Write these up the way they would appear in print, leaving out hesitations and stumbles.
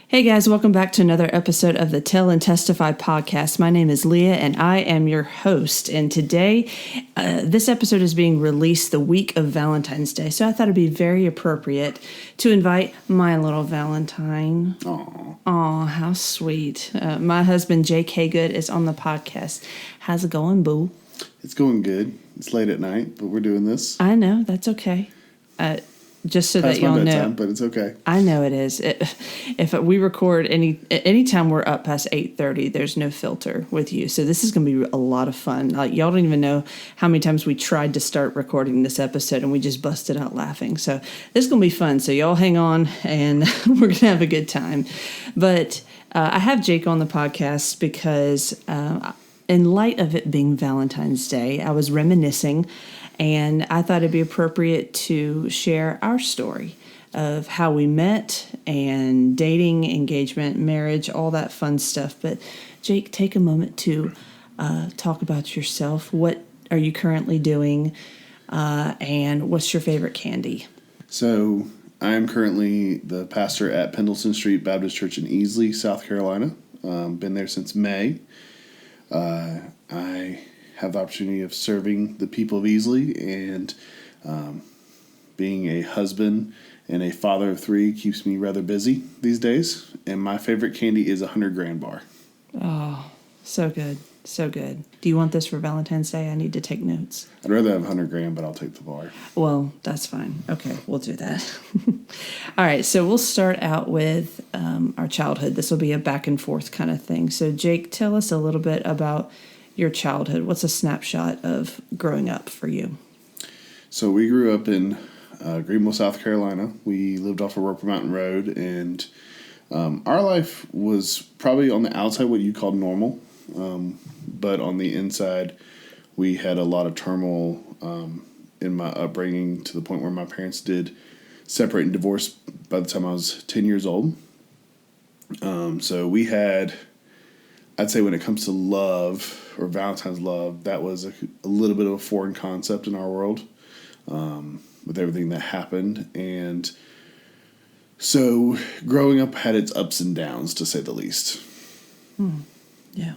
Hey guys, welcome back to another episode of the Tell and Testify podcast. My name is Leah and I am your host. And today, this episode is being released the week of Valentine's Day. So I thought it'd be very appropriate to invite my little Valentine. Aww. Aw, how sweet. My husband, Jake Hagood, is on the podcast. How's it going, boo? It's going good. It's late at night, but we're doing this. I know, that's okay. Just so Past that y'all my bedtime, know, but it's okay. I know it is. If we record anytime we're up past 8:30, there's no filter with you. So this is going to be a lot of fun. Like y'all don't even know how many times we tried to start recording this episode and we just busted out laughing. So this is going to be fun. So y'all hang on and we're going to have a good time. But I have Jake on the podcast because in light of it being Valentine's Day, I was reminiscing. And I thought it'd be appropriate to share our story of how we met and dating, engagement, marriage, all that fun stuff. But Jake, take a moment to talk about yourself. What are you currently doing? And what's your favorite candy? So I'm currently the pastor at Pendleton Street Baptist Church in Easley, South Carolina. Been there since May. I have the opportunity of serving the people of Easley, and being a husband and a father of three keeps me rather busy these days. And my favorite candy is a 100-gram bar. Oh, so good. So good. Do you want this for Valentine's Day? I need to take notes. I'd rather have 100-gram, but I'll take the bar. Well, that's fine. Okay, we'll do that. All right, so we'll start out with our childhood. This will be a back and forth kind of thing. So, Jake, tell us a little bit about your childhood. What's a snapshot of growing up for you? So we grew up in Greenville, South Carolina. We lived off of Roper Mountain Road, and our life was probably on the outside what you called normal, but on the inside we had a lot of turmoil in my upbringing, to the point where my parents did separate and divorce by the time I was 10 years old. So we had, I'd say when it comes to love, or Valentine's love, that was a little bit of a foreign concept in our world, with everything that happened. And so growing up had its ups and downs, to say the least. Yeah.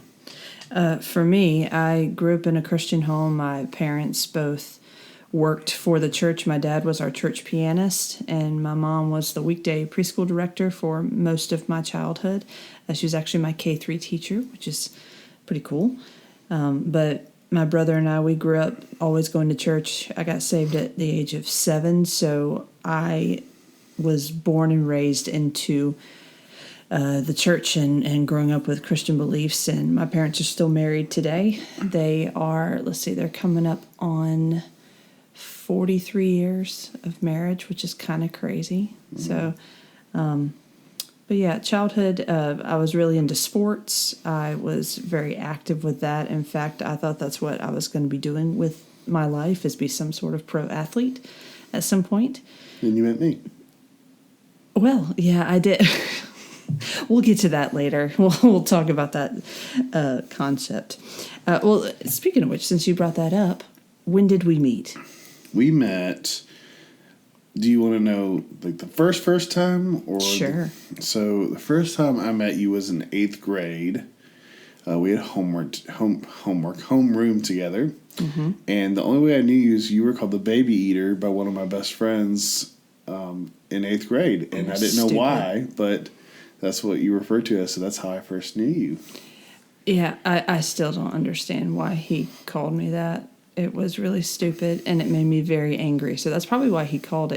For me, I grew up in a Christian home. My parents both worked for the church. My dad was our church pianist, and my mom was the weekday preschool director for most of my childhood. She was actually my K-3 teacher, which is pretty cool. But my brother and I, we grew up always going to church. I got saved at the age of 7, so I was born and raised into the church and growing up with Christian beliefs. And my parents are still married today. They are, they're coming up on 43 years of marriage, which is kind of crazy. So, but yeah, childhood, I was really into sports. I was very active with that. In fact, I thought that's what I was going to be doing with my life, is be some sort of pro athlete at some point. And you met me. Well, yeah, I did. We'll get to that later. We'll talk about that concept. Well, speaking of which, since you brought that up, when did we meet? We met... Do you want to know, like, the first time? Or Sure. So the first time I met you was in 8th grade. We had homeroom together. Mm-hmm. And the only way I knew you is you were called the baby eater by one of my best friends in 8th grade. And I didn't know why, but that's what you referred to as, so that's how I first knew you. Yeah, I still don't understand why he called me that. It was really stupid, and it made me very angry. So that's probably why he called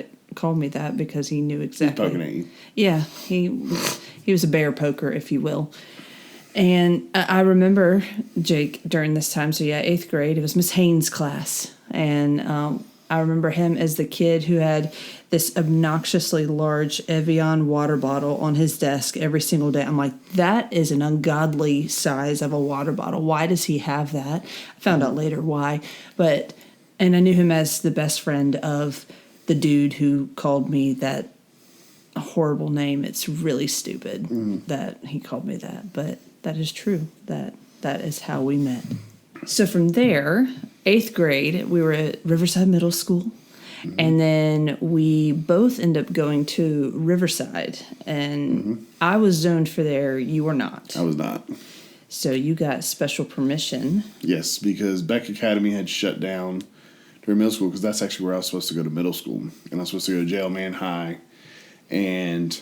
me that, because he knew exactly. He's poking at you. Yeah, he was a bear poker, if you will. And I remember Jake during this time. So yeah, 8th grade. It was Miss Haynes' class, and I remember him as the kid who had this obnoxiously large Evian water bottle on his desk every single day. I'm like, that is an ungodly size of a water bottle. Why does he have that? I found out later why. And I knew him as the best friend of the dude who called me that horrible name. It's really stupid that he called me that, but that is true. That is how we met. So from there, 8th grade, we were at Riverside Middle School. And then we both end up going to Riverside. And I was zoned for there. You were not. I was not. So you got special permission. Yes, because Beck Academy had shut down during middle school, because that's actually where I was supposed to go to middle school. And I was supposed to go to Jail Man High. And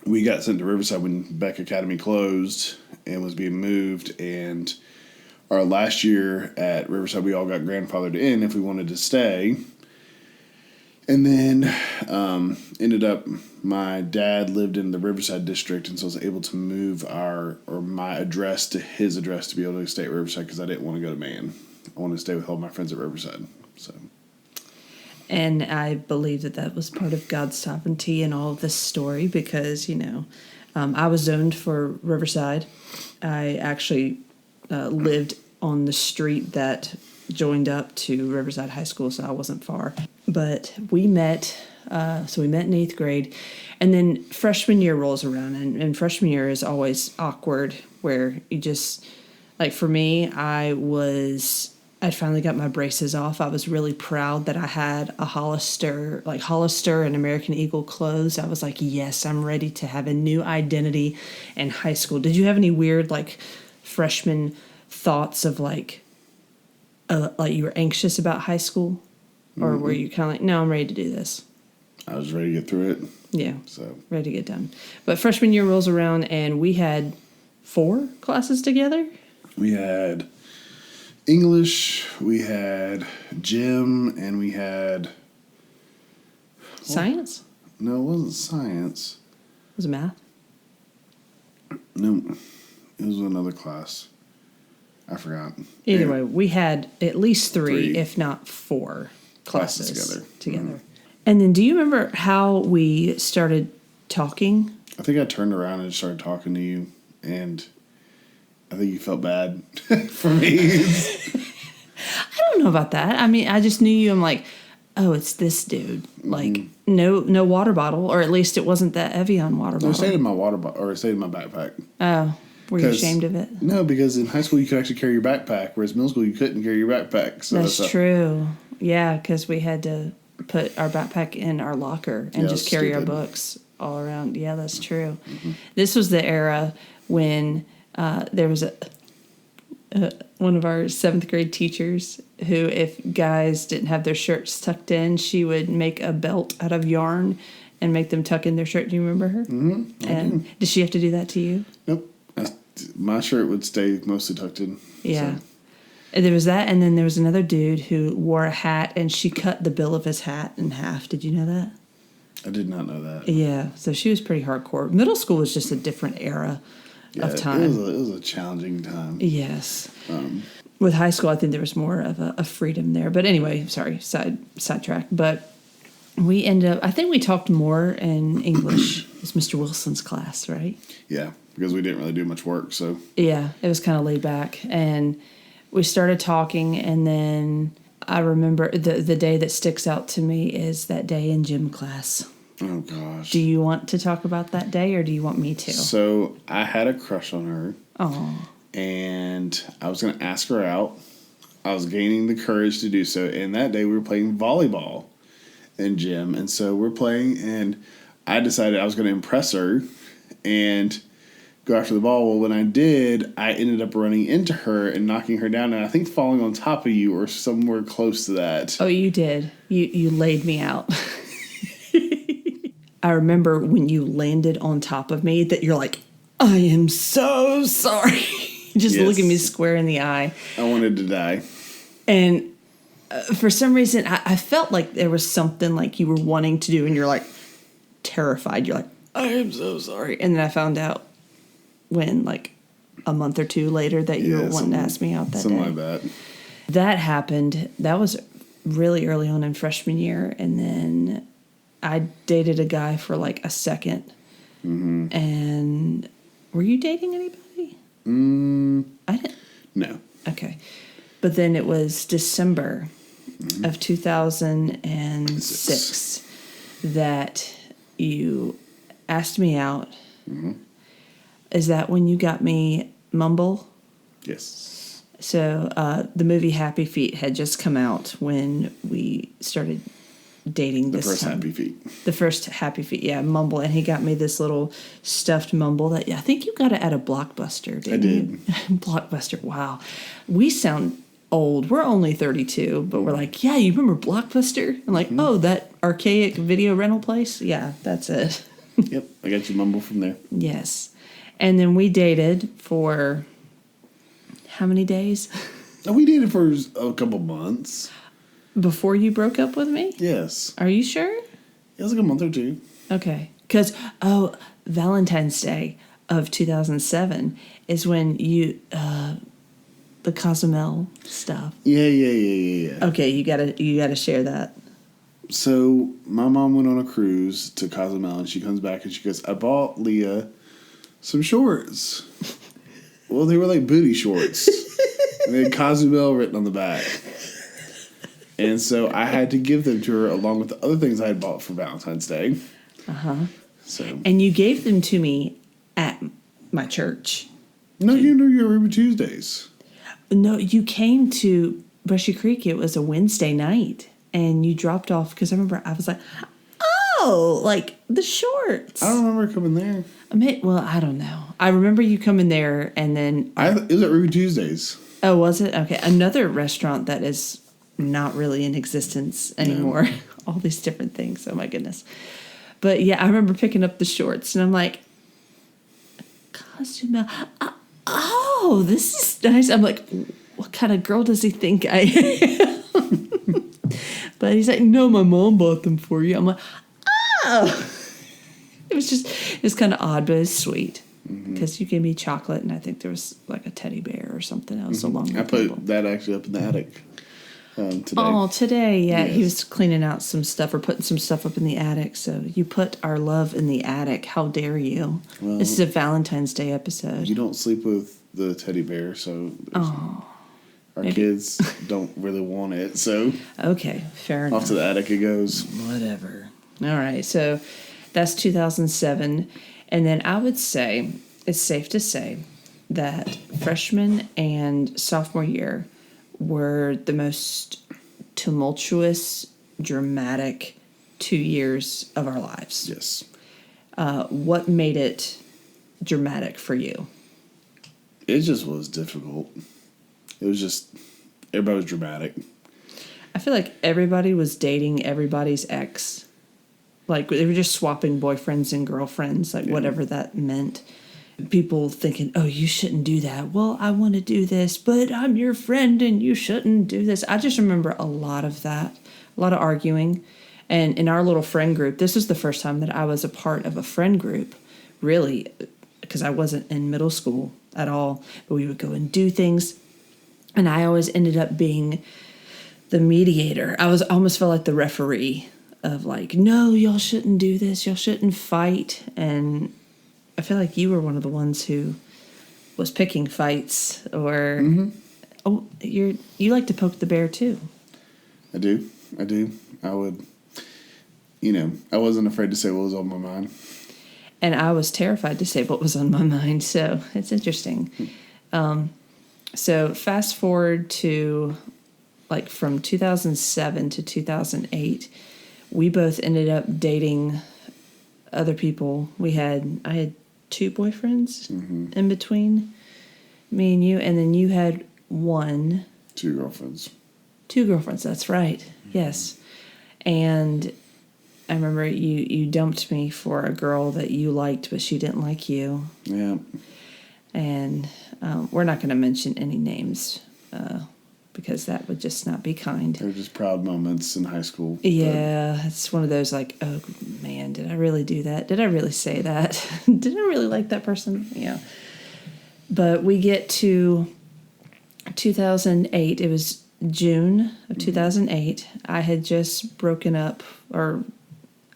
we got sent to Riverside when Beck Academy closed and was being moved. And our last year at Riverside, we all got grandfathered in if we wanted to stay. And then ended up, my dad lived in the Riverside district, and so I was able to move my address to his address to be able to stay at Riverside, because I didn't want to go to Man. I wanted to stay with all my friends at Riverside. So. And I believe that was part of God's sovereignty in all of this story, because, I was zoned for Riverside. I actually lived on the street that joined up to Riverside High School, so I wasn't far. But we met, in 8th grade, and then freshman year rolls around, and freshman year is always awkward, where you just, like for me, I finally got my braces off. I was really proud that I had a Hollister and American Eagle clothes. I was like, yes, I'm ready to have a new identity in high school. Did you have any weird, freshman thoughts of, you were anxious about high school? Or were you kind of like, no, I'm ready to do this? I was ready to get through it. Yeah, so ready to get done. But freshman year rolls around, and we had 4 classes together. We had English, we had gym, and we had... Science? No, it wasn't science. Was it math? No, it was another class. I forgot. Either way, we had at least 3, if not 4 classes together. Mm-hmm. And then do you remember how we started talking? I think I turned around and started talking to you, and I think you felt bad for me. I don't know about that. I mean, I just knew you. I'm like, oh, it's this dude. Like, no water bottle, or at least it wasn't that Evian water bottle. No, it stayed in my water bottle, or it stayed in my backpack. Oh, were you ashamed of it? No, because in high school you could actually carry your backpack, whereas middle school you couldn't carry your backpack. So that's true. Yeah, because we had to put our backpack in our locker and just carry our books all around. Yeah, that's true. Mm-hmm. This was the era when there was one of our 7th grade teachers who, if guys didn't have their shirts tucked in, she would make a belt out of yarn and make them tuck in their shirt. Do you remember her? Mm-hmm. And did she have to do that to you? Nope. My shirt would stay mostly tucked in. Yeah. So. There was that, and then there was another dude who wore a hat, and she cut the bill of his hat in half. Did you know that? I did not know that. Yeah, so she was pretty hardcore. Middle school was just a different era of time. It was a challenging time. Yes. With high school, I think there was more of a freedom there. But anyway, sorry, sidetrack. But we ended up, I think we talked more in English. It was Mr. Wilson's class, right? Yeah, because we didn't really do much work, so. Yeah, it was kind of laid back. And we started talking, and then I remember the day that sticks out to me is that day in gym class. Oh, gosh. Do you want to talk about that day, or do you want me to? So, I had a crush on her. Oh. And I was going to ask her out. I was gaining the courage to do so. And that day we were playing volleyball in gym. And so we're playing, and I decided I was going to impress her and go after the ball. Well, when I did, I ended up running into her and knocking her down, and I think falling on top of you or somewhere close to that. Oh, you did. You laid me out. I remember when you landed on top of me that you're like, I am so sorry. Just looking me square in the eye. I wanted to die. And for some reason, I felt like there was something like you were wanting to do, and you're like terrified. You're like, I am so sorry. And then I found out when, like, a month or 2 later that you were wanting to ask me out that day. Something like that. That happened. That was really early on in freshman year. And then I dated a guy for like a second. Mm-hmm. And were you dating anybody? I didn't. No. Okay. But then it was December of 2006 that you asked me out. Mm-hmm. Is that when you got me Mumble? Yes. So the movie Happy Feet had just come out when we started dating this first time. Happy Feet. The first Happy Feet, yeah, Mumble. And he got me this little stuffed Mumble that I think you got it at a Blockbuster, didn't you? Blockbuster, wow. We sound old. We're only 32, but we're like, yeah, you remember Blockbuster? I'm like, oh, that archaic video rental place? Yeah, that's it. Yep, I got your Mumble from there. Yes. And then we dated for how many days? We dated for a couple months. Before you broke up with me? Yes. Are you sure? It was like a month or two. Okay. Because, Valentine's Day of 2007 is when you, the Cozumel stuff. Yeah. Okay, you gotta share that. So my mom went on a cruise to Cozumel, and she comes back and she goes, I bought Leah some shorts. Well, they were like booty shorts. And they had Cozumel written on the back. And so I had to give them to her along with the other things I had bought for Valentine's Day. So. And you gave them to me at my church. No, you know your Ruby Tuesdays. No, you came to Brushy Creek. It was a Wednesday night. And you dropped off, because I remember I was like, oh, like the shorts. I don't remember coming there. I don't know. I remember you coming there, and then... It was at Ruby Tuesdays. Oh, was it? Okay. Another restaurant that is not really in existence anymore. No. All these different things. Oh, my goodness. But, yeah, I remember picking up the shorts, and I'm like, Cozumel. Oh, this is nice. I'm like, what kind of girl does he think I am? But he's like, no, my mom bought them for you. I'm like, oh. It was kind of odd, but it's sweet. Because you gave me chocolate, and I think there was like a teddy bear or something else along the table. I put that actually up in the attic today. Oh, today, yeah. Yes. He was cleaning out some stuff or putting some stuff up in the attic. So you put our love in the attic. How dare you? Well, this is a Valentine's Day episode. You don't sleep with the teddy bear, so... Our kids don't really want it, so... Okay, fair enough. Off to the attic it goes. Whatever. All right, so that's 2007. And then I would say, it's safe to say, that freshman and sophomore year were the most tumultuous, dramatic 2 years of our lives. Yes. What made it dramatic for you? It just was difficult. It was just, everybody was dramatic. I feel like everybody was dating everybody's ex. Like, they were just swapping boyfriends and girlfriends, like, whatever that meant. People thinking, oh, you shouldn't do that. Well, I want to do this, but I'm your friend and you shouldn't do this. I just remember a lot of that, a lot of arguing. And in our little friend group, this was the first time that I was a part of a friend group, really, because I wasn't in middle school at all. But we would go and do things. And I always ended up being the mediator. I almost felt like the referee of like, no, y'all shouldn't do this. Y'all shouldn't fight. And I feel like you were one of the ones who was picking fights or, oh, you like to poke the bear too. I do. I would, I wasn't afraid to say what was on my mind. And I was terrified to say what was on my mind. So it's interesting. So fast forward to like from 2007 to 2008, we both ended up dating other people. I had 2 boyfriends in between me and you, and then you had 2 girlfriends. 2 girlfriends, that's right. Yes. And I remember you dumped me for a girl that you liked, but she didn't like you. Yeah. And we're not going to mention any names because that would just not be kind. They're just proud moments in high school. Yeah, it's one of those like, oh, man, did I really do that? Did I really say that? Did I really like that person? Yeah. But we get to 2008. It was June of 2008. I had just broken up, or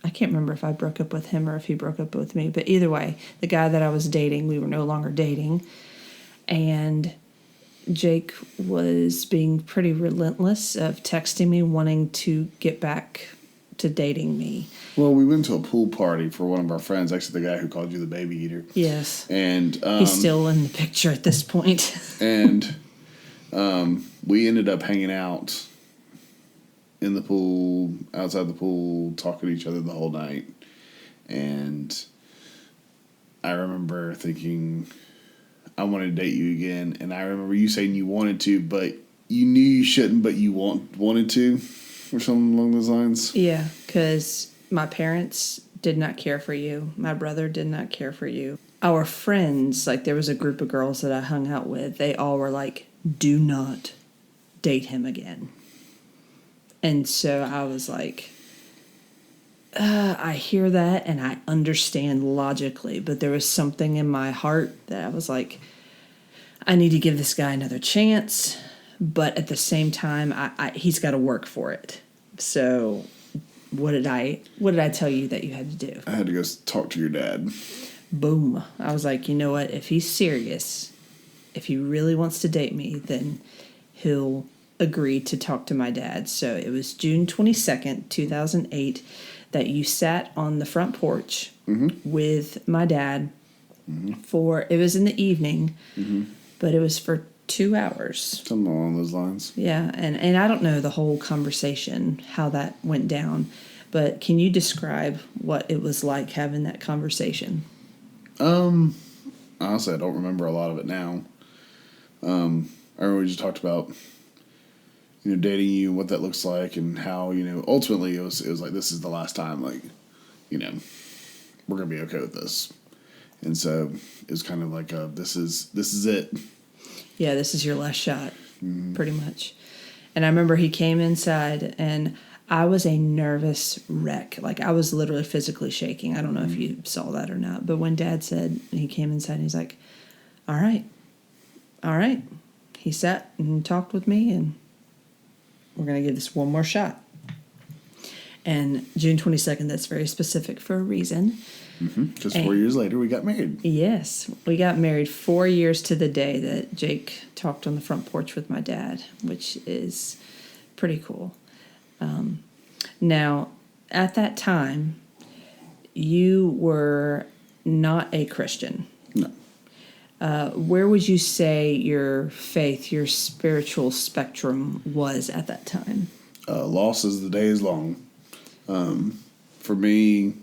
I can't remember if I broke up with him or if he broke up with me. But either way, the guy that I was dating, we were no longer dating. And Jake was being pretty relentless of texting me, wanting to get back to dating me. Well, we went to a pool party for one of our friends, actually the guy who called you the baby eater. Yes. And he's still in the picture at this point. And We ended up hanging out in the pool, outside the pool, talking to each other the whole night. And I remember thinking, I wanted to date you again. And I remember you saying you wanted to, but you knew you shouldn't, but you wanted to, or something along those lines. Yeah, because my parents did not care for you. My brother did not care for you. Our friends, like there was a group of girls that I hung out with, they all were like, do not date him again. And so I was like, I hear that and I understand logically, but there was something in my heart that I was like, I need to give this guy another chance, but at the same time, he's got to work for it. So what did I tell you that you had to do? I had to go talk to your dad. Boom. I was like, you know what? If he's serious, if he really wants to date me, then he'll agree to talk to my dad. So it was June 22nd, 2008, that you sat on the front porch with my dad it was in the evening, but it was for 2 hours. Something along those lines. Yeah, and I don't know the whole conversation, how that went down, but can you describe what it was like having that conversation? Honestly, I don't remember a lot of it now. I remember we just talked about, dating you and what that looks like and how, ultimately it was like, this is the last time, like, we're going to be okay with this. And so it was kind of like, this is it. Yeah, this is your last shot, pretty much. And I remember he came inside and I was a nervous wreck. Like I was literally physically shaking. I don't know if you saw that or not. But when Dad said, he came inside and he's like, all right. He sat and talked with me and we're going to give this one more shot. And June 22nd, that's very specific for a reason. Because 4 years later, we got married. Yes, we got married 4 years to the day that Jake talked on the front porch with my dad, which is pretty cool. Now, at that time, you were not a Christian. No. Where would you say your faith, your spiritual spectrum was at that time? Lost as the day is long. For me,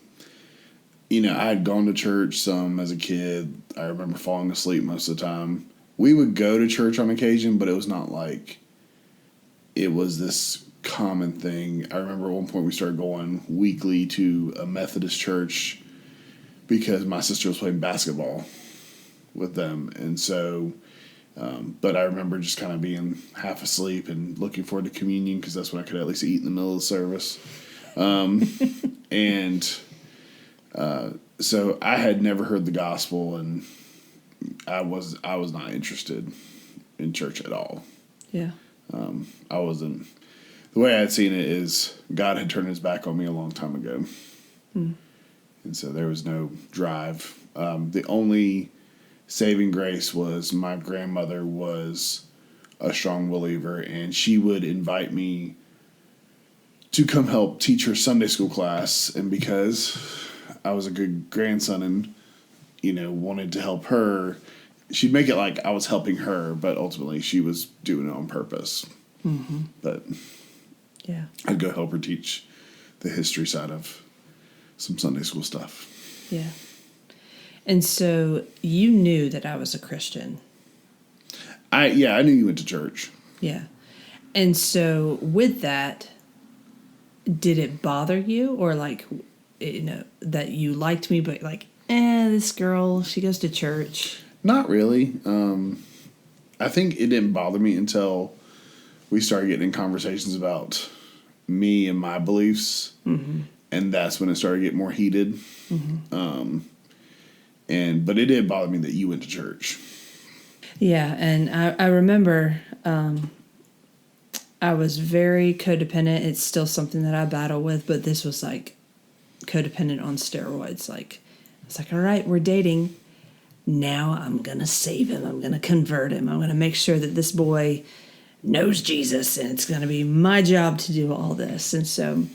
I had gone to church some as a kid. I remember falling asleep most of the time. We would go to church on occasion, but it was not like it was this common thing. I remember at one point we started going weekly to a Methodist church because my sister was playing basketball with them. And so, but I remember just kind of being half asleep and looking forward to communion because that's when I could at least eat in the middle of the service. So I had never heard the gospel, and I was not interested in church at all. Yeah. I wasn't. The way I had seen it is God had turned his back on me a long time ago. And so there was no drive. The only saving grace was my grandmother was a strong believer, and she would invite me to come help teach her Sunday school class. And because I was a good grandson and, wanted to help her, she'd make it like I was helping her, but ultimately she was doing it on purpose. But yeah, I'd go help her teach the history side of some Sunday school stuff. Yeah. And so you knew that I was a Christian. I knew you went to church. Yeah. And so with that, did it bother you or like, that you liked me, but like, this girl, she goes to church? Not really. I think it didn't bother me until we started getting in conversations about me and my beliefs. And that's when it started to get more heated. But it did bother me that you went to church. Yeah, and I remember I was very codependent. It's still something that I battle with, but this was like codependent on steroids. Like, it's like, all right, we're dating. Now I'm going to save him. I'm going to convert him. I'm going to make sure that this boy knows Jesus, and it's going to be my job to do all this. And so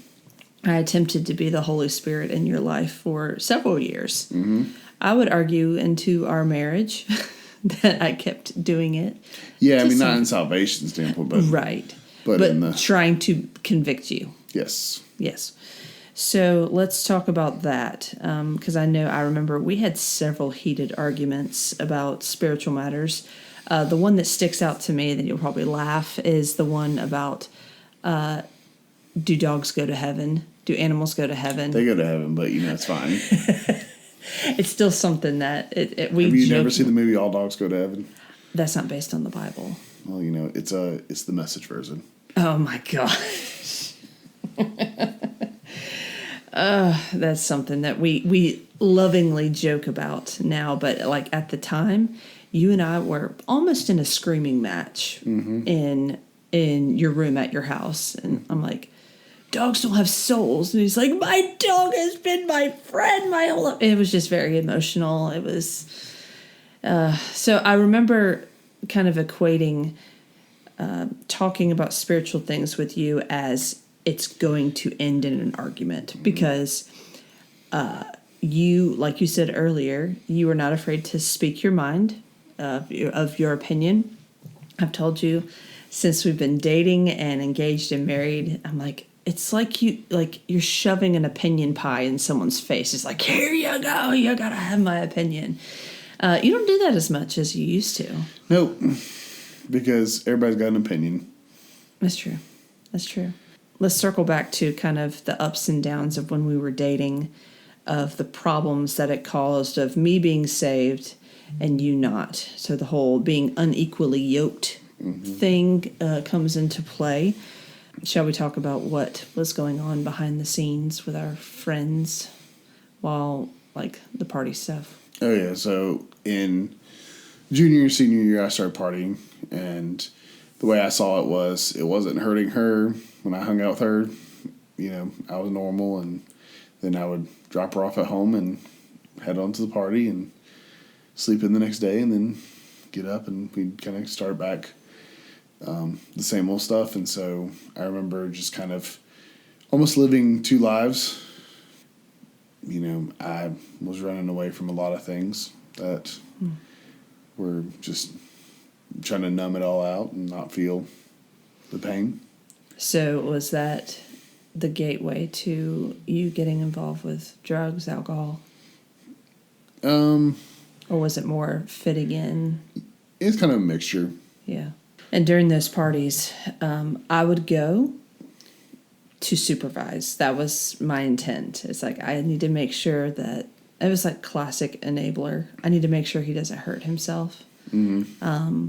I attempted to be the Holy Spirit in your life for several years. I would argue into our marriage that I kept doing it. Yeah, I mean, not in salvation standpoint, but Right. but in the trying to convict you. yes. Yes. So let's talk about that, because I remember we had several heated arguments about spiritual matters. The one that sticks out to me that you'll probably laugh is the one about do dogs go to heaven? Do animals go to heaven? They go to heaven, but it's fine. It's still something that we Have you joke. never seen the movie All Dogs Go to Heaven? That's not based on the Bible. Well, it's the Message version. Oh my gosh. That's something that we lovingly joke about now, but like at the time, you and I were almost in a screaming match in your room at your house, and I'm like, dogs don't have souls, and he's like, my dog has been my friend my whole life. It was just very emotional. It was so I remember kind of equating talking about spiritual things with you as it's going to end in an argument, because you, like you said earlier, you were not afraid to speak your mind of your opinion. I've told you since we've been dating and engaged and married, I'm like, it's like you're shoving an opinion pie in someone's face. It's like, here you go, you gotta have my opinion. You don't do that as much as you used to. Nope, because everybody's got an opinion. That's true. That's true. Let's circle back to kind of the ups and downs of when we were dating, of the problems that it caused, of me being saved and you not. So the whole being unequally yoked thing comes into play. Shall we talk about what was going on behind the scenes with our friends while, like, the party stuff? Oh, yeah. So in junior, senior year, I started partying, and the way I saw it wasn't hurting her when I hung out with her. I was normal, and then I would drop her off at home and head on to the party and sleep in the next day, and then get up, and we'd kind of start back the same old stuff. And so I remember just kind of almost living two lives. I was running away from a lot of things that were just trying to numb it all out and not feel the pain. So was that the gateway to you getting involved with drugs, alcohol? Or was it more fitting in? It's kind of a mixture. Yeah. And during those parties, I would go to supervise. That was my intent. It's like, I need to make sure that, it was like classic enabler. I need to make sure he doesn't hurt himself. Mm-hmm.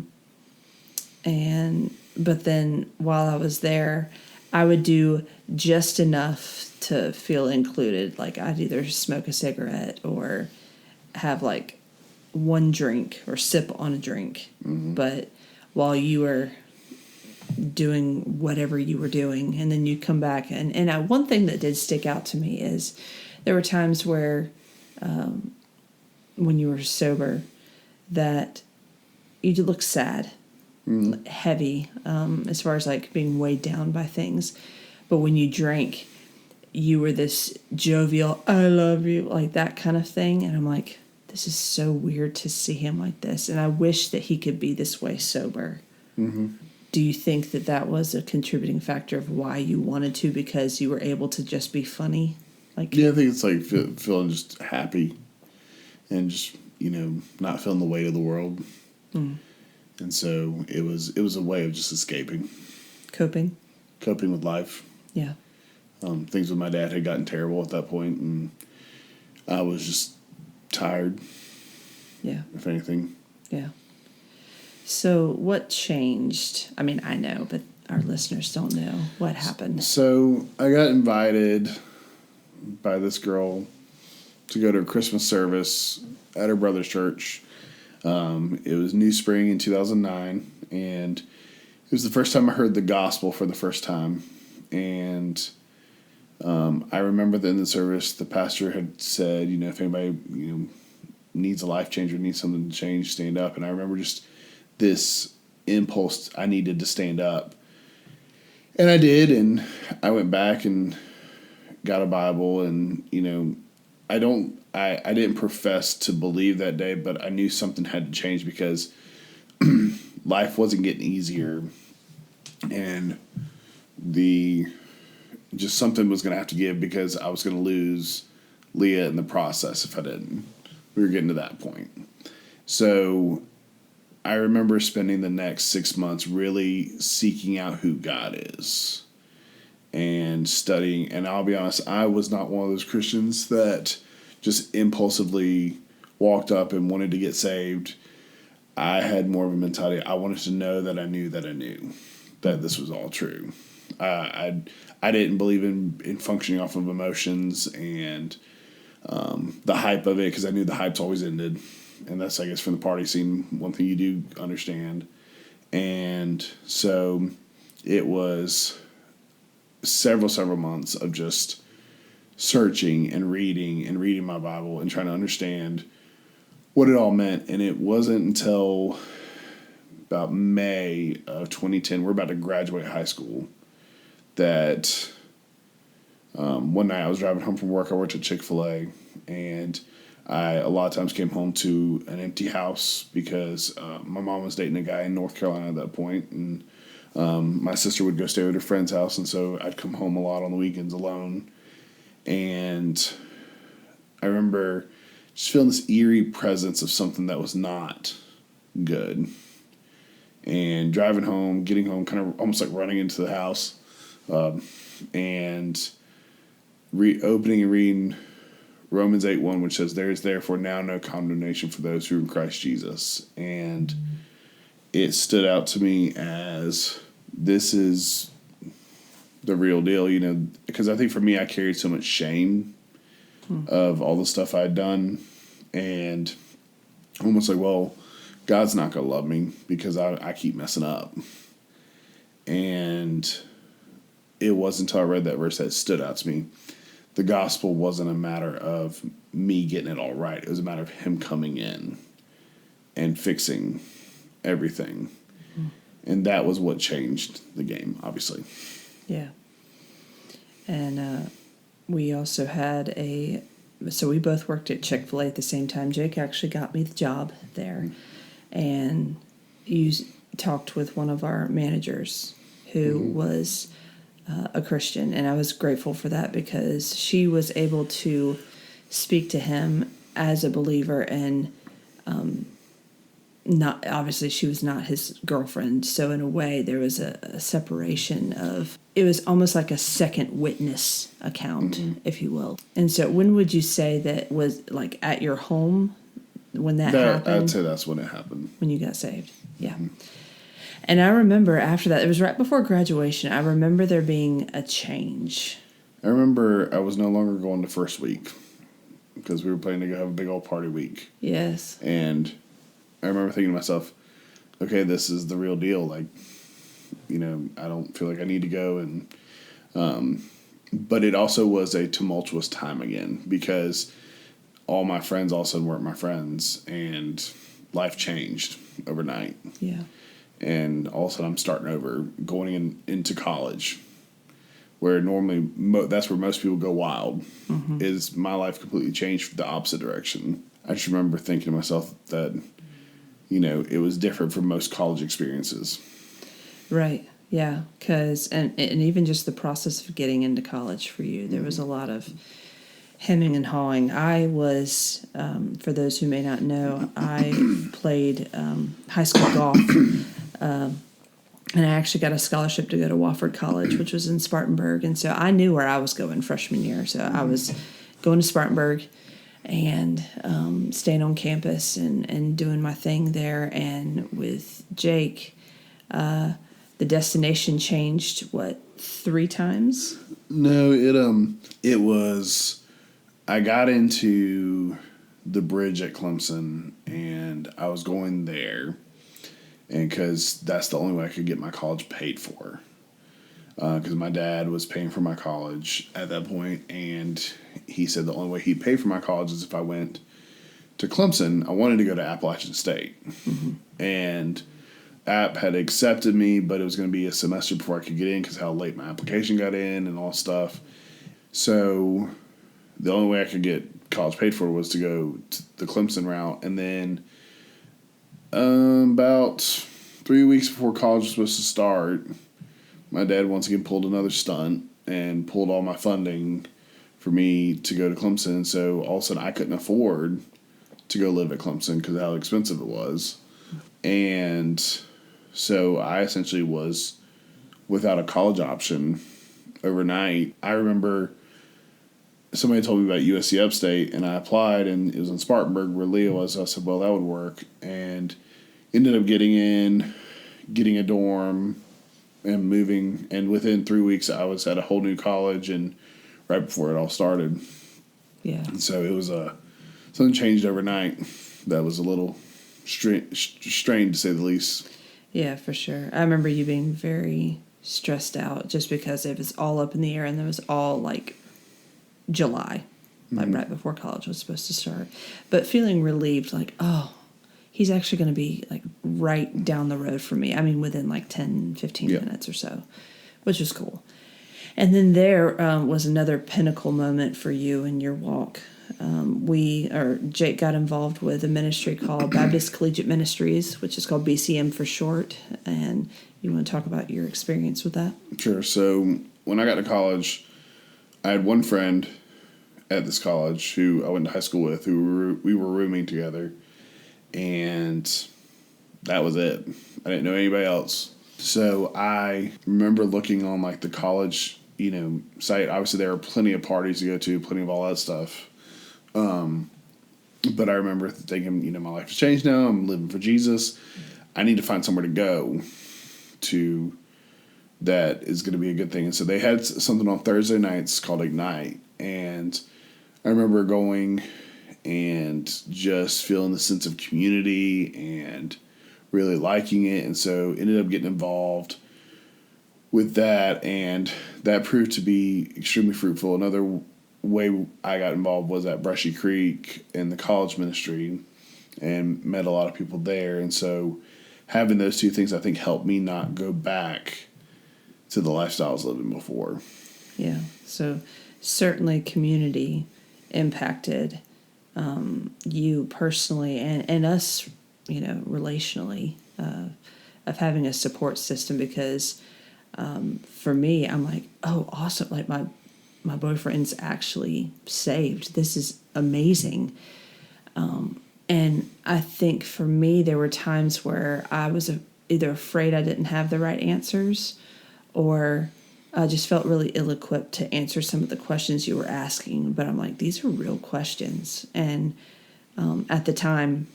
But then while I was there, I would do just enough to feel included. Like, I'd either smoke a cigarette or have like one drink or sip on a drink. Mm-hmm. But while you were doing whatever you were doing, and then you'd come back. And one thing that did stick out to me is there were times where when you were sober that you did look sad, heavy, as far as like being weighed down by things. But when you drank, you were this jovial, I love you, like that kind of thing. And I'm like, this is so weird to see him like this. And I wish that he could be this way sober. Mm-hmm. Do you think that that was a contributing factor of why you wanted to, because you were able to just be funny? Like, yeah, I think it's like feeling just happy and just, not feeling the weight of the world. Mm. And so it was a way of just escaping. Coping with life. Yeah. Things with my dad had gotten terrible at that point, and I was just tired. Yeah. If anything. Yeah. So what changed? I mean, I know, but our listeners don't know what happened. So I got invited by this girl to go to a Christmas service at her brother's church. It was New Spring in 2009, and it was the first time I heard the gospel for the first time. And I remember that in the service, the pastor had said, if anybody needs a life change or needs something to change, stand up. And I remember just this impulse, I needed to stand up. And I did, and I went back and got a Bible, and I don't I didn't profess to believe that day, but I knew something had to change because life wasn't getting easier, and just something was going to have to give because I was going to lose Leah in the process if I didn't. We were getting to that point. So I remember spending the next 6 months really seeking out who God is and studying. And I'll be honest, I was not one of those Christians that just impulsively walked up and wanted to get saved. I had more of a mentality. I wanted to know that I knew that this was all true. I didn't believe in functioning off of emotions and the hype of it, because I knew the hype's always ended. And that's, I guess, from the party scene, one thing you do understand. And so it was several months of just searching and reading my Bible and trying to understand what it all meant. And it wasn't until about May of 2010, we're about to graduate high school, that one night I was driving home from work. I worked at Chick-fil-A, and I a lot of times came home to an empty house because my mom was dating a guy in North Carolina at that point, and my sister would go stay at her friend's house, and so I'd come home a lot on the weekends alone. And I remember just feeling this eerie presence of something that was not good. And driving home, getting home, kind of almost like running into the house, and opening and reading Romans 8:1, which says, "There is therefore now no condemnation for those who are in Christ Jesus." And it stood out to me as, this is the real deal, because I think for me, I carried so much shame of all the stuff I'd done, and almost like, well, God's not going to love me because I keep messing up. And it wasn't until I read that verse that stood out to me. The gospel wasn't a matter of me getting it all right. It was a matter of him coming in and fixing everything. And that was what changed the game, obviously. Yeah. And we also had so we both worked at Chick-fil-A at the same time. Jake actually got me the job there. And you talked with one of our managers who was a Christian, and I was grateful for that because she was able to speak to him as a believer, and not obviously she was not his girlfriend, so in a way there was a separation of, it was almost like a second witness account, if you will. And so when would you say that was, like, at your home when that happened? I'd say that's when it happened. When you got saved. Yeah. And I remember after that, it was right before graduation, I remember there being a change. I remember I was no longer going to first week because we were planning to go have a big old party week. Yes. And I remember thinking to myself, okay, this is the real deal. Like, I don't feel like I need to go. And but it also was a tumultuous time again because all my friends all of a sudden weren't my friends, and life changed overnight. Yeah. And all of a sudden I'm starting over, going into college, where normally that's where most people go wild. Is my life completely changed the opposite direction. I just remember thinking to myself that, it was different from most college experiences. Right. Yeah. Because, and even just the process of getting into college for you, there was a lot of hemming and hawing. I was, for those who may not know, I played high school golf. And I actually got a scholarship to go to Wofford College, which was in Spartanburg. And so I knew where I was going freshman year. So I was going to Spartanburg and staying on campus and doing my thing there. And with Jake, the destination changed, 3 times? No, it was, I got into the bridge at Clemson, and I was going there. And because that's the only way I could get my college paid for. Because my dad was paying for my college at that point, and he said the only way he'd pay for my college is if I went to Clemson. I wanted to go to Appalachian State. And App had accepted me, but it was going to be a semester before I could get in because how late my application got in and all stuff. So the only way I could get college paid for was to go to the Clemson route. And then about 3 weeks before college was supposed to start, my dad once again pulled another stunt and pulled all my funding for me to go to Clemson. So all of a sudden I couldn't afford to go live at Clemson because of how expensive it was. And so I essentially was without a college option overnight. I remember somebody told me about USC Upstate, and I applied, and it was in Spartanburg where Leah was. I said, well, that would work. And ended up getting a dorm, and moving. And within 3 weeks, I was at a whole new college, and right before it all started. Yeah. And so it was something changed overnight that was a little strained, to say the least. Yeah, for sure. I remember you being very stressed out just because it was all up in the air, and it was all like July, like right before college was supposed to start. But feeling relieved, like, oh, he's actually going to be like right down the road from me. I mean, within like 10, 15 minutes or so, which was cool. And then there was another pinnacle moment for you in your walk. Jake got involved with a ministry called Baptist Collegiate Ministries, which is called BCM for short. And you want to talk about your experience with that? Sure. So when I got to college, I had one friend at this college who I went to high school with, we were rooming together, and that was it. I didn't know anybody else. So I remember looking on like the college, site. Obviously, there are plenty of parties to go to, plenty of all that stuff. But I remember thinking, my life has changed now. I'm living for Jesus. I need to find somewhere to go to that is going to be a good thing. And so they had something on Thursday nights called Ignite. And I remember going and just feeling the sense of community and really liking it. And so ended up getting involved with that. And that proved to be extremely fruitful. Another way I got involved was at Brushy Creek in the college ministry and met a lot of people there. And so having those two things, I think, helped me not go back to the lifestyle I was living before. Yeah. So certainly community impacted you personally and us, relationally, of having a support system, because for me, I'm like, oh, awesome. Like my boyfriend's actually saved. This is amazing. And I think for me, there were times where I was either afraid I didn't have the right answers, or I just felt really ill-equipped to answer some of the questions you were asking. But I'm like, these are real questions. And at the time,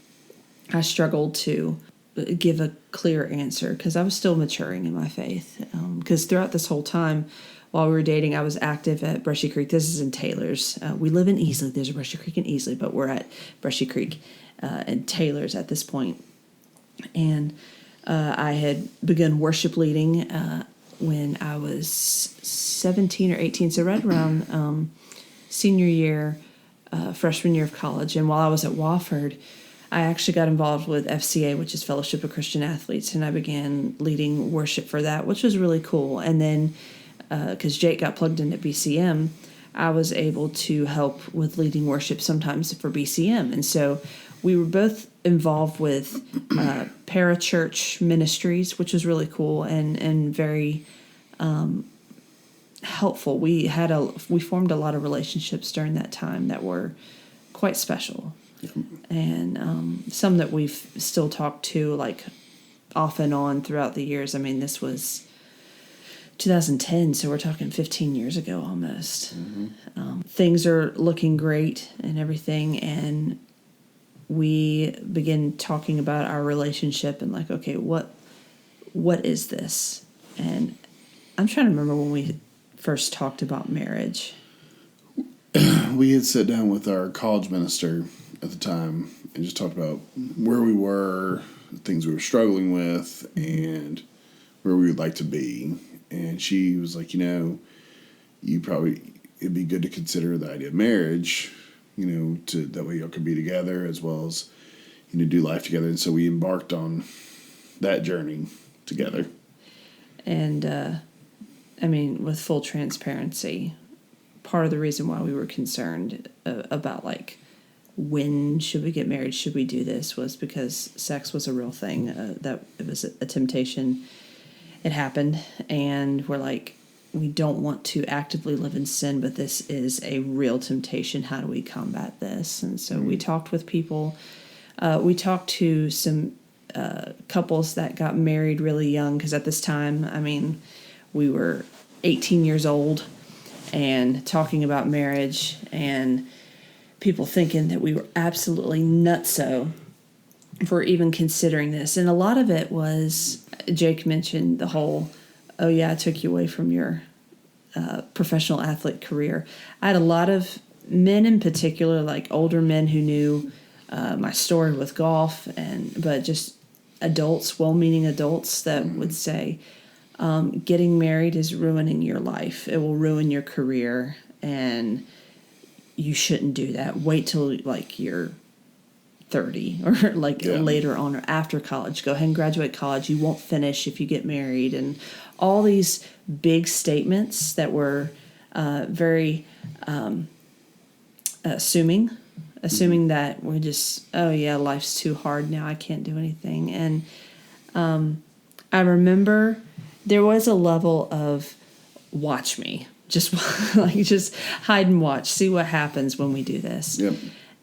I struggled to give a clear answer because I was still maturing in my faith. Because throughout this whole time, while we were dating, I was active at Brushy Creek. This is in Taylor's. We live in Easley. There's a Brushy Creek in Easley, but we're at Brushy Creek and Taylor's at this point. And I had begun worship leading when I was 17 or 18, so right around senior year, freshman year of college. And while I was at Wofford, I actually got involved with FCA, which is Fellowship of Christian Athletes, and I began leading worship for that, which was really cool. And then because Jake got plugged in at BCM, I was able to help with leading worship sometimes for BCM. And so we were both involved with parachurch ministries, which was really cool and very helpful. We formed a lot of relationships during that time that were quite special. And some that we've still talked to, like, off and on throughout the years. I mean, this was 2010, so we're talking 15 years ago almost. Mm-hmm. Things are looking great and everything, and we begin talking about our relationship and like, okay, what is this? And I'm trying to remember when we first talked about marriage. We had sat down with our college minister at the time and just talked about where we were, things we were struggling with, and where we would like to be. And she was like, it'd be good to consider the idea of marriage, to that way y'all could be together as well as, do life together. And so we embarked on that journey together. And, with full transparency, part of the reason why we were concerned about like when should we get married, should we do this, was because sex was a real thing, that it was a temptation. It happened, and we're like, we don't want to actively live in sin, but this is a real temptation. How do we combat this? And so we talked with people. We talked to some couples that got married really young, because at this time, I mean, we were 18 years old and talking about marriage, and people thinking that we were absolutely nutso for even considering this. And a lot of it was, Jake mentioned the whole, oh yeah, I took you away from your professional athlete career. I had a lot of men in particular, like older men who knew my story with golf, but just adults, well-meaning adults that would say, getting married is ruining your life. It will ruin your career, and you shouldn't do that. Wait till like you're 30 or like later on or after college. Go ahead and graduate college. You won't finish if you get married. And all these big statements that were very assuming that we're just, oh yeah, life's too hard now, I can't do anything. And I remember there was a level of watch me. Just hide and watch, see what happens when we do this. Yep.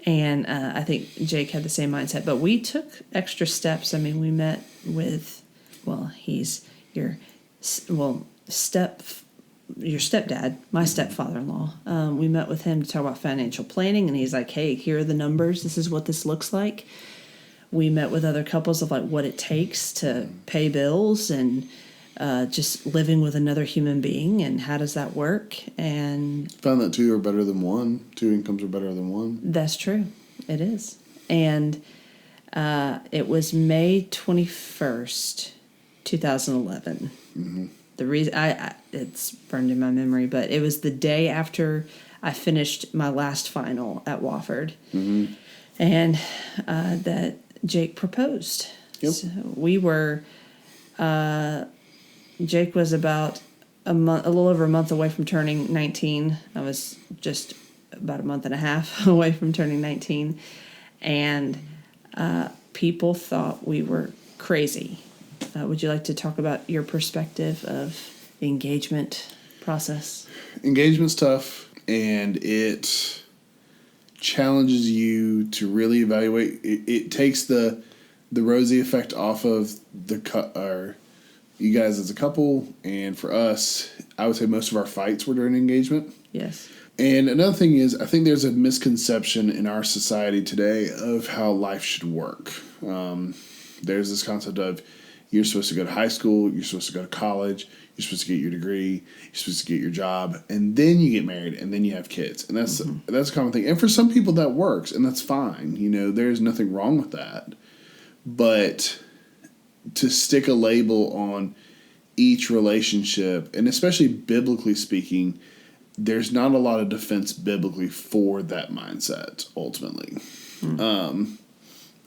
And I think Jake had the same mindset, but we took extra steps. I mean, we met with, he's your stepdad, my stepfather-in-law. We met with him to talk about financial planning, and he's like, hey, here are the numbers. This is what this looks like. We met with other couples of like what it takes to pay bills and just living with another human being, and how does that work? And found that two are better than one. Two incomes are better than one. That's true. It is. And it was May 21st, 2011. Mm-hmm. The reason it's burned in my memory, but it was the day after I finished my last final at Wofford, mm-hmm. and that Jake proposed. Yep. So we were. Jake was about a little over a month away from turning 19. I was just about a month and a half away from turning 19. And people thought we were crazy. Would you like to talk about your perspective of the engagement process? Engagement's tough, and it challenges you to really evaluate. It takes the rosy effect off of you guys as a couple, and for us, I would say most of our fights were during engagement. Yes. And another thing is, I think there's a misconception in our society today of how life should work. There's this concept of you're supposed to go to high school, you're supposed to go to college, you're supposed to get your degree, you're supposed to get your job, and then you get married, and then you have kids. And that's a common thing. And for some people that works, and that's fine. You know, there's nothing wrong with that. But to stick a label on each relationship, and especially biblically speaking, there's not a lot of defense biblically for that mindset, ultimately.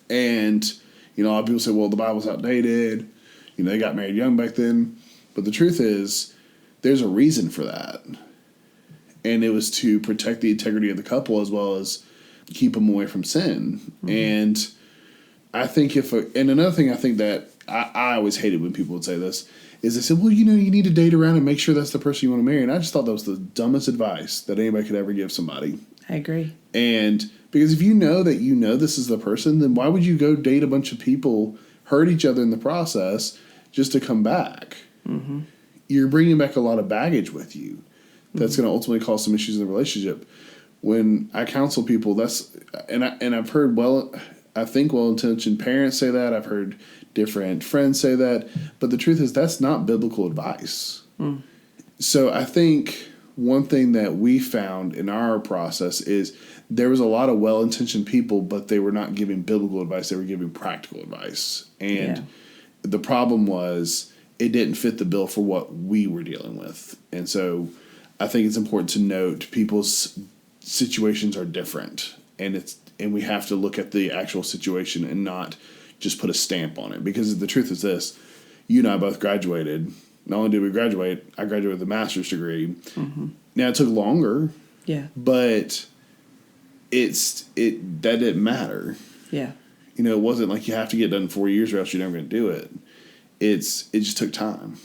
And, you know, a lot of people say, well, the Bible's outdated. You know, they got married young back then. But the truth is, there's a reason for that. And it was to protect the integrity of the couple as well as keep them away from sin. Mm-hmm. And I think and another thing I think that I always hated when people would say this is they said, well, you know, you need to date around and make sure that's the person you want to marry. And I just thought that was the dumbest advice that anybody could ever give somebody. I agree. And because if you know that you know this is the person, then why would you go date a bunch of people, hurt each other in the process, just to come back? Mm-hmm. You're bringing back a lot of baggage with you that's going to ultimately cause some issues in the relationship. When I counsel people, I've heard well-intentioned parents say that. I've heard different friends say that. But the truth is that's not biblical advice. Mm. So I think one thing that we found in our process is there was a lot of well-intentioned people, but they were not giving biblical advice. They were giving practical advice. And the problem was it didn't fit the bill for what we were dealing with. And so I think it's important to note people's situations are different. And we have to look at the actual situation and not just put a stamp on it. Because the truth is this, you and I both graduated. Not only did we graduate, I graduated with a master's degree. Mm-hmm. Now, it took longer. Yeah. But that didn't matter. Yeah. You know, it wasn't like you have to get done in 4 years or else you're never going to do it. It just took time.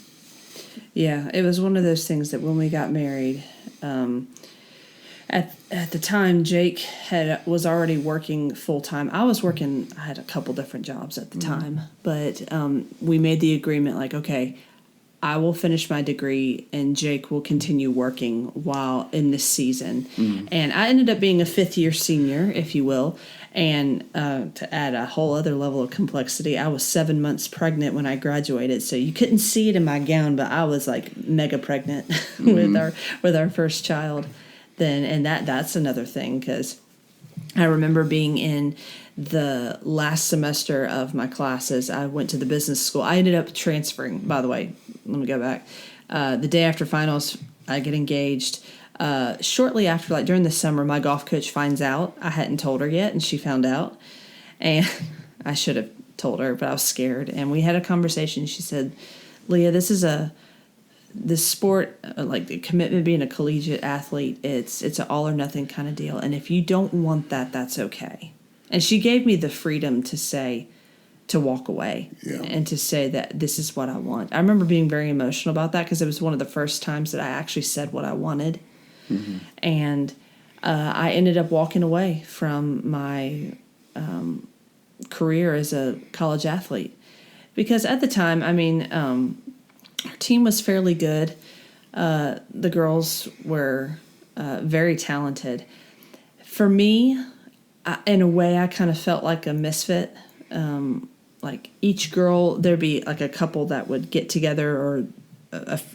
Yeah, it was one of those things that when we got married, at the time Jake was already working full time. I had a couple different jobs at the time, but we made the agreement like, okay, I will finish my degree and Jake will continue working while in this season. And I ended up being a 5th-year senior, if you will. And to add a whole other level of complexity, I was 7 months pregnant when I graduated. So you couldn't see it in my gown, but I was like mega pregnant with our first child then. And that's another thing, because I remember being in the last semester of my classes. I went to the business school. I ended up transferring, by the way. Let me go back. The day after finals, I get engaged. Shortly after, like during the summer, my golf coach finds out. I hadn't told her yet, and she found out. And I should have told her, but I was scared. And we had a conversation. She said, Leah, this sport, like the commitment, being a collegiate athlete, it's an all or nothing kind of deal. And if you don't want that, that's okay. And she gave me the freedom to walk away and to say that this is what I want. I remember being very emotional about that because it was one of the first times that I actually said what I wanted. And I ended up walking away from my career as a college athlete because at the time, I mean, our team was fairly good. The girls were very talented. For me, in a way, I kind of felt like a misfit. Like each girl, there'd be like a couple that would get together or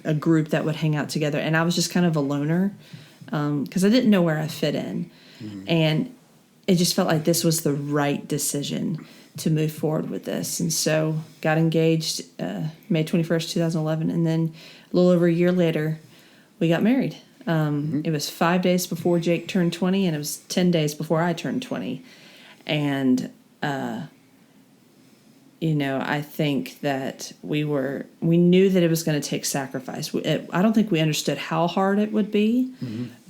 a group that would hang out together. And I was just kind of a loner because I didn't know where I fit in. And it just felt like this was the right decision to move forward with this. And so got engaged May 21st, 2011. And then a little over a year later, we got married. It was 5 days before Jake turned 20, and it was 10 days before I turned 20. And, I think that we knew that it was going to take sacrifice. I don't think we understood how hard it would be,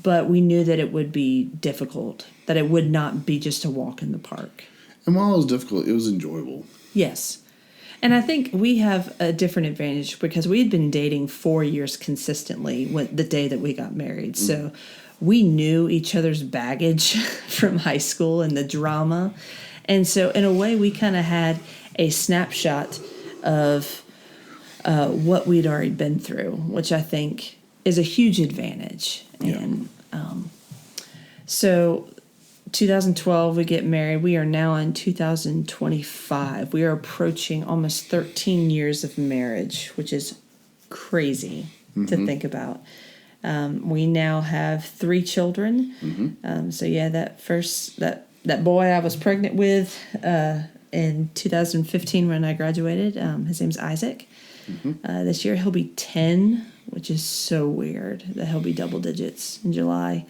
but we knew that it would be difficult, that it would not be just a walk in the park. And while it was difficult, it was enjoyable. Yes. And I think we have a different advantage because we had been dating 4 years consistently the day that we got married. So we knew each other's baggage from high school and the drama. And so in a way, we kind of had a snapshot of what we'd already been through, which I think is a huge advantage. Yeah. And so 2012, we get married. We are now in 2025. We are approaching almost 13 years of marriage, which is crazy to think about. We now have 3 children. So yeah, that boy I was pregnant with in 2015 when I graduated, his name's Isaac. This year he'll be 10, which is so weird that he'll be double digits in July.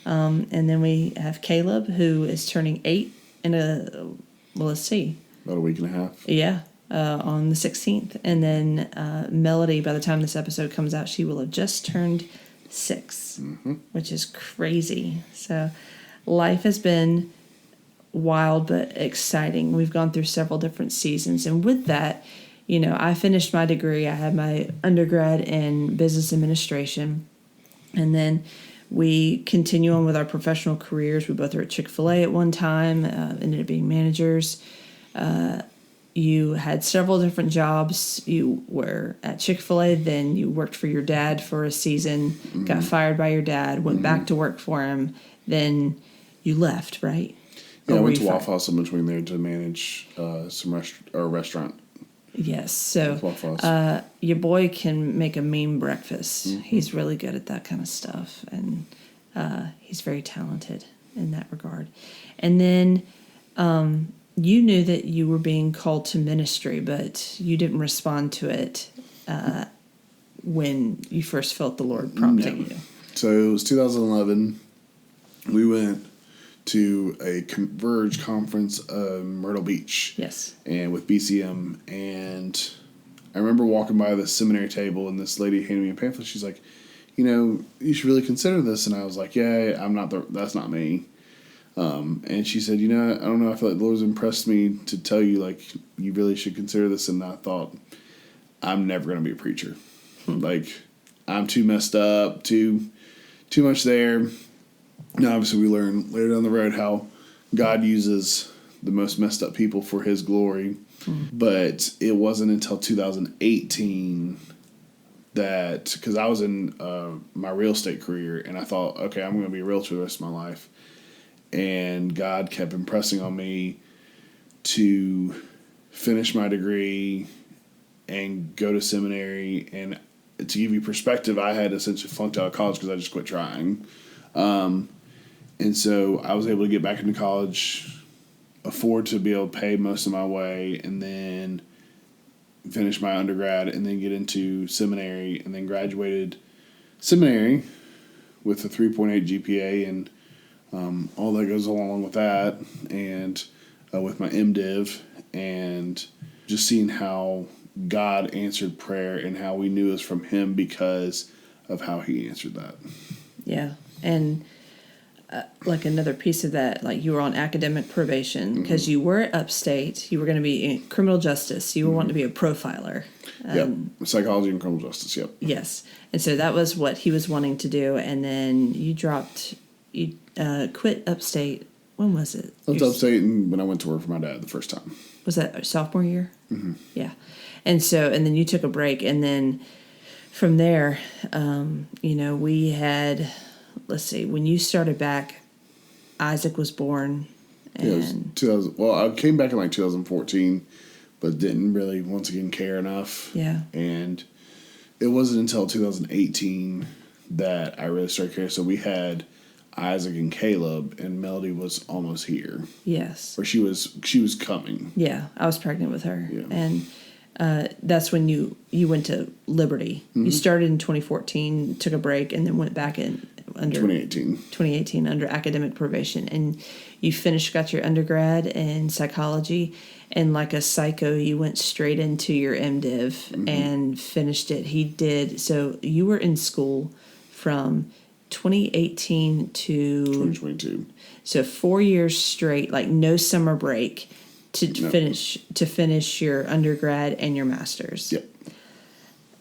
And then we have Caleb, who is turning 8 let's see. About a week and a half. Yeah, on the 16th. And then Melody, by the time this episode comes out, she will have just turned 6, which is crazy. So life has been wild but exciting. We've gone through several different seasons. And with that, I finished my degree. I had my undergrad in business administration. And then we continue on with our professional careers. We both were at Chick-fil-A at one time, ended up being managers. You had several different jobs. You were at Chick-fil-A, then you worked for your dad for a season, got fired by your dad, went back to work for him, then you left, right? Yeah, I went to Waffle House in between there to manage some restaurant. Yes, so your boy can make a mean breakfast. He's really good at that kind of stuff, and he's very talented in that regard. And then you knew that you were being called to ministry, but you didn't respond to it when you first felt the Lord prompting you. So it was 2011. We went to a Converge conference in Myrtle Beach. Yes. And with BCM. And I remember walking by the seminary table, and this lady handed me a pamphlet. She's like, you should really consider this. And I was like, yeah, that's not me. And she said, I don't know, I feel like the Lord's impressed me to tell you, like, you really should consider this. And I thought, I'm never going to be a preacher. Like, I'm too messed up, too much there. Now, obviously, we learn later down the road how God uses the most messed up people for His glory. But it wasn't until 2018 that, because I was in my real estate career, and I thought, okay, I'm going to be a realtor the rest of my life. And God kept impressing on me to finish my degree and go to seminary. And to give you perspective, I had essentially flunked out of college because I just quit trying. And so I was able to get back into college, afford to be able to pay most of my way, and then finish my undergrad, and then get into seminary, and then graduated seminary with a 3.8 GPA and all that goes along with that, and with my MDiv, and just seeing how God answered prayer and how we knew it was from Him because of how He answered that. Yeah, and like another piece of that, like you were on academic probation because you were upstate. You were going to be in criminal justice. You were wanting to be a profiler. Yep, psychology and criminal justice, yep. Yes, and so that was what he was wanting to do, and then you quit upstate. When was it? I was upstate when I went to work for my dad the first time. Was that sophomore year? Mm-hmm. Yeah. And then you took a break. And then from there, we had, let's see, when you started back, Isaac was born. And it was 2000. Well, I came back in like 2014, but didn't really, once again, care enough. Yeah. And it wasn't until 2018 that I really started caring. So we had Isaac and Caleb, and Melody was almost here. Yes. Or she was coming. Yeah, I was pregnant with her. Yeah. And that's when you went to Liberty. Mm-hmm. You started in 2014, took a break, and then went back in under 2018 under academic probation. And you got your undergrad in psychology, and like a psycho, you went straight into your MDiv and finished it. So you were in school from 2018 to 2022. So 4 years straight, like no summer break to finish your undergrad and your master's. Yep.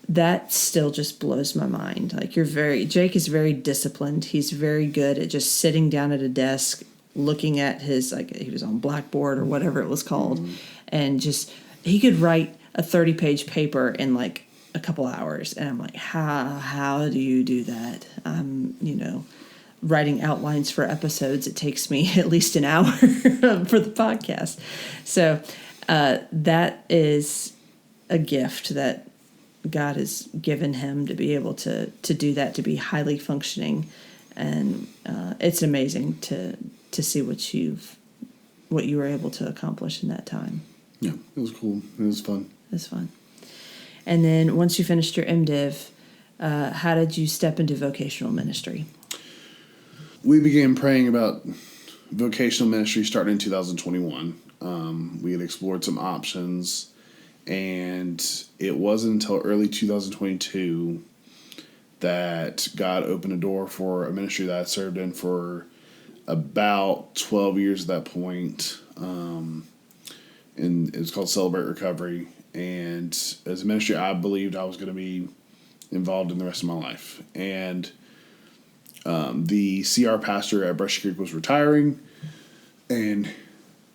That still just blows my mind. Like Jake is very disciplined. He's very good at just sitting down at a desk, looking at his, like he was on Blackboard or whatever it was called, and just he could write a 30-page paper in like a couple hours. And I'm like, how do you do that? Writing outlines for episodes, it takes me at least an hour for the podcast. So that is a gift that God has given him to be able to do that, to be highly functioning. And it's amazing to see what you were able to accomplish in that time. Yeah, it was cool. It was fun. It was fun. And then once you finished your MDiv, how did you step into vocational ministry? We began praying about vocational ministry starting in 2021. We had explored some options, and it wasn't until early 2022 that God opened a door for a ministry that I served in for about 12 years at that point. And it was called Celebrate Recovery. And as a ministry, I believed I was going to be involved in the rest of my life. And the CR pastor at Brushy Creek was retiring, and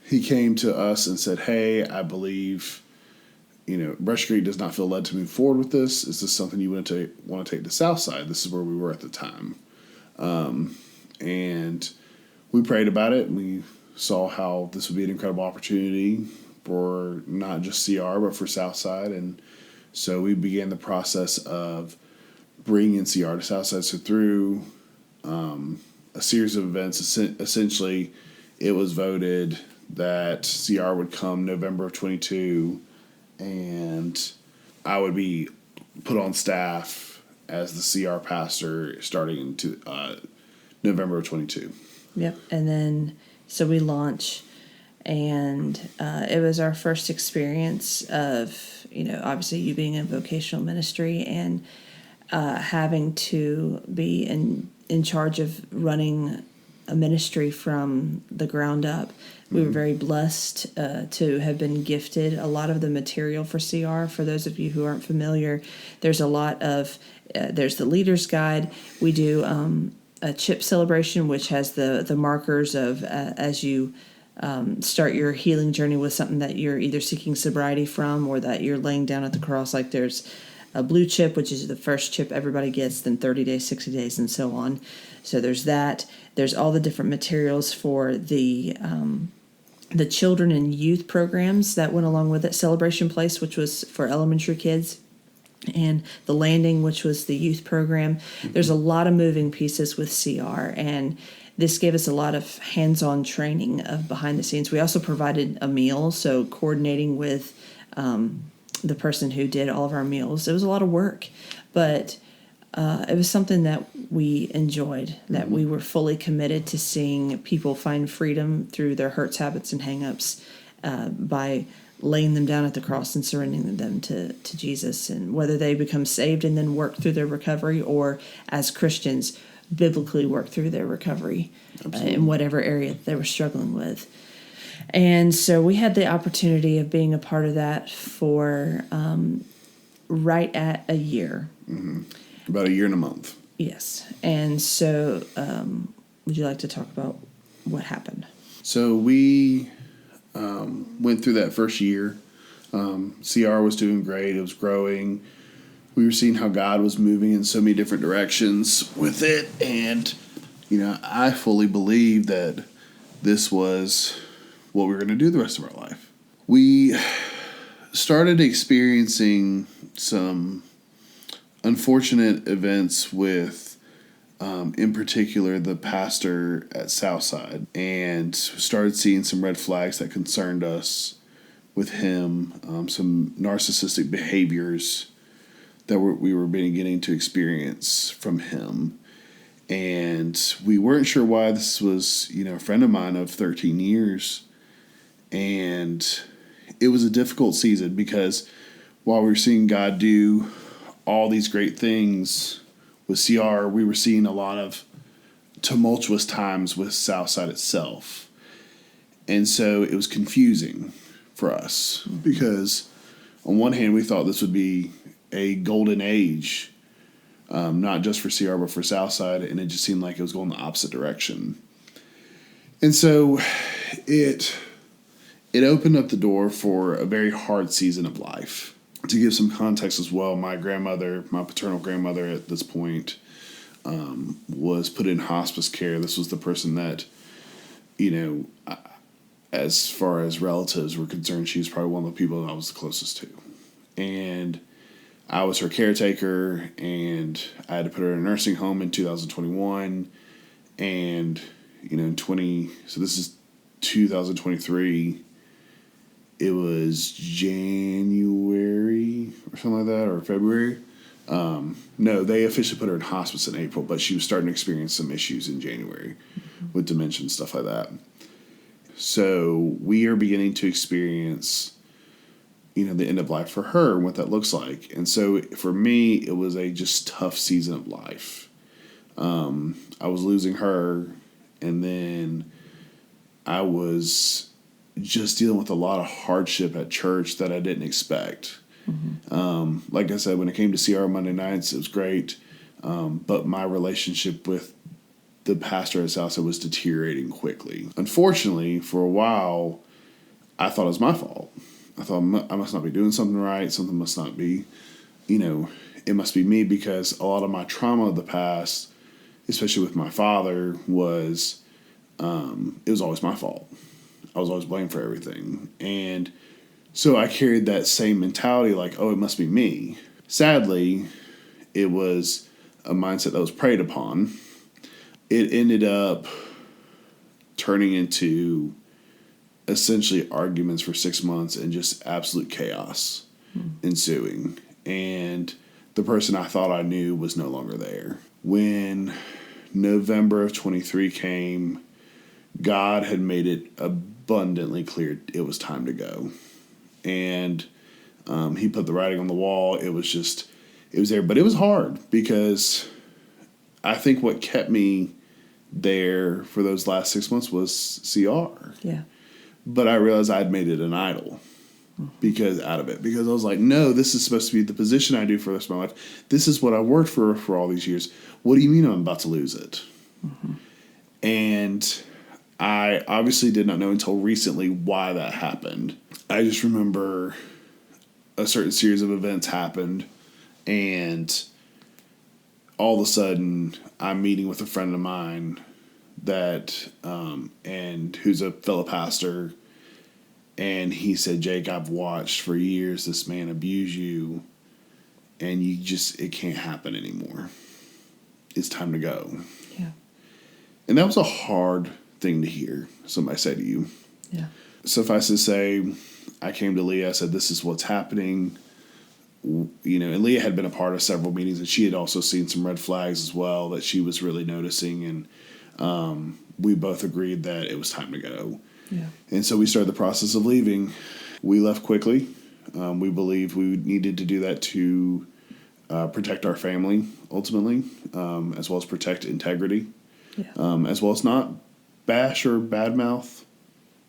he came to us and said, "Hey, I believe, Brushy Creek does not feel led to move forward with this. Is this something you want to take to Southside?" This is where we were at the time. And we prayed about it, and we saw how this would be an incredible opportunity for not just CR, but for Southside. And so we began the process of bringing CR to Southside. So through a series of events, essentially it was voted that CR would come November of 22, and I would be put on staff as the CR pastor starting into November of 22. Yep. And then so we launch, and it was our first experience of, obviously you being in vocational ministry. And having to be in charge of running a ministry from the ground up. We were very blessed to have been gifted a lot of the material for CR. For those of you who aren't familiar, there's a lot of, there's the leader's guide. We do a chip celebration, which has the markers of as you start your healing journey with something that you're either seeking sobriety from or that you're laying down at the cross. Like there's a blue chip, which is the first chip everybody gets, then 30 days, 60 days, and so on. So there's that. There's all the different materials for the children and youth programs that went along with it. Celebration Place, which was for elementary kids, and the Landing, which was the youth program. There's a lot of moving pieces with CR, and this gave us a lot of hands-on training of behind the scenes. We also provided a meal, so coordinating with the person who did all of our meals. It was a lot of work, but it was something that we enjoyed, that we were fully committed to seeing people find freedom through their hurts, habits, and hang-ups by laying them down at the cross and surrendering them to Jesus. And whether they become saved and then work through their recovery, or as Christians, biblically work through their recovery in whatever area they were struggling with. And so we had the opportunity of being a part of that for right at a year. Mm-hmm. About a year and a month. Yes. And so would you like to talk about what happened? So we went through that first year. CR was doing great. It was growing. We were seeing how God was moving in so many different directions with it. And, I fully believed that this was what we were going to do the rest of our life. We started experiencing some unfortunate events with, in particular, the pastor at Southside, and started seeing some red flags that concerned us with him, some narcissistic behaviors that we were beginning to experience from him. And we weren't sure why. This was, a friend of mine of 13 years. And it was a difficult season because while we were seeing God do all these great things with CR, we were seeing a lot of tumultuous times with Southside itself. And so it was confusing for us because on one hand, we thought this would be a golden age, not just for CR, but for Southside. And it just seemed like it was going the opposite direction. And so it opened up the door for a very hard season of life. To give some context as well, my paternal grandmother at this point, was put in hospice care. This was the person that, as far as relatives were concerned, she was probably one of the people that I was the closest to. And I was her caretaker, and I had to put her in a nursing home in 2021. And, so this is 2023. It was January or something like that, or February. No, they officially put her in hospice in April, but she was starting to experience some issues in January with dementia and stuff like that. So we are beginning to experience, the end of life for her and what that looks like. And so for me, it was a just tough season of life. I was losing her, and then I was just dealing with a lot of hardship at church that I didn't expect. Mm-hmm. Like I said, when it came to CR Monday nights, it was great. But my relationship with the pastor at Southside was deteriorating quickly. Unfortunately, for a while, I thought it was my fault. I thought I must not be doing something right. Something must not be, it must be me, because a lot of my trauma of the past, especially with my father, was, it was always my fault. I was always blamed for everything. And so I carried that same mentality, like, oh, it must be me. Sadly, it was a mindset that was preyed upon. It ended up turning into essentially arguments for 6 months and just absolute chaos ensuing. And the person I thought I knew was no longer there. When November of 23 came, God had made it abundantly clear it was time to go. And he put the writing on the wall. It was just, it was there. But it was hard because I think what kept me there for those last 6 months was CR. Yeah. But I realized I'd made it an idol because I was like, no, this is supposed to be the position I do for the rest of my life. This is what I worked for all these years. What do you mean I'm about to lose it? Mm-hmm. And I obviously did not know until recently why that happened. I just remember a certain series of events happened, and all of a sudden I'm meeting with a friend of mine that and who's a fellow pastor, and he said, Jake, I've watched for years this man abuse you, and it can't happen anymore. It's time to go. Yeah. And that was a hard thing to hear somebody say to you. Yeah. Suffice to say, I came to Leah, I said, this is what's happening. And Leah had been a part of several meetings, and she had also seen some red flags as well that she was really noticing, and we both agreed that it was time to go. Yeah. And so we started the process of leaving. We left quickly. We believed we needed to do that to protect our family, ultimately, as well as protect integrity, as well as not bash or badmouth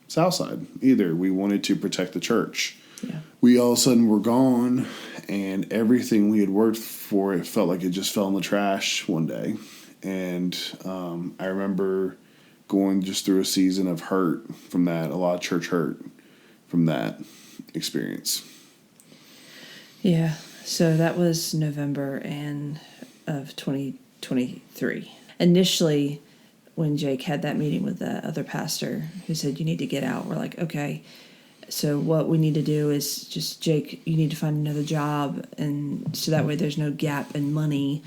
Southside either. We wanted to protect the church. Yeah. We all of a sudden were gone, and everything we had worked for, it felt like it just fell in the trash one day. And I remember going just through a season of hurt from that, a lot of church hurt from that experience. Yeah. So that was November of 2023. Initially, when Jake had that meeting with the other pastor who said, you need to get out, we're like, okay. So what we need to do is just, Jake, you need to find another job, and so that way there's no gap in money.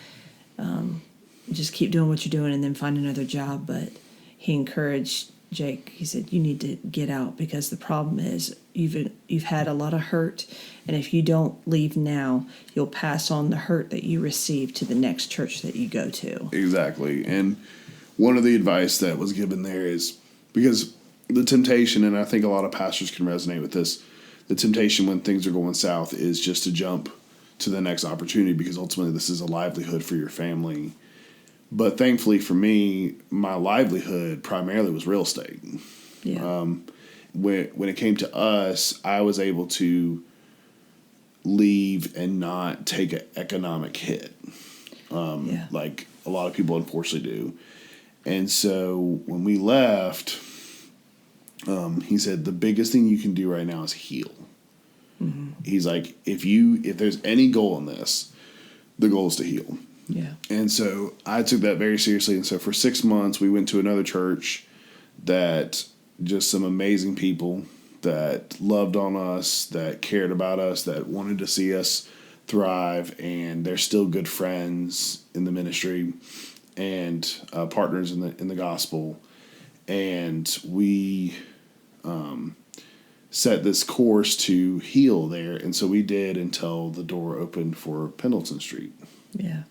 Just keep doing what you're doing and then find another job. But he encouraged Jake. He said, you need to get out, because the problem is you've had a lot of hurt, and if you don't leave now, you'll pass on the hurt that you receive to the next church that you go to. Exactly. And one of the advice that was given there is, because the temptation, and I think a lot of pastors can resonate with this, the temptation when things are going south is just to jump to the next opportunity, because ultimately this is a livelihood for your family. But thankfully for me, my livelihood primarily was real estate. Yeah. When it came to us, I was able to leave and not take an economic hit, like a lot of people unfortunately do. And so when we left, he said, the biggest thing you can do right now is heal. Mm-hmm. He's like, if there's any goal in this, the goal is to heal. Yeah. And so I took that very seriously. And so for 6 months, we went to another church that just some amazing people that loved on us, that cared about us, that wanted to see us thrive. And they're still good friends in the ministry and partners in the gospel. And we set this course to heal there. And so we did until the door opened for Pendleton Street. Yeah.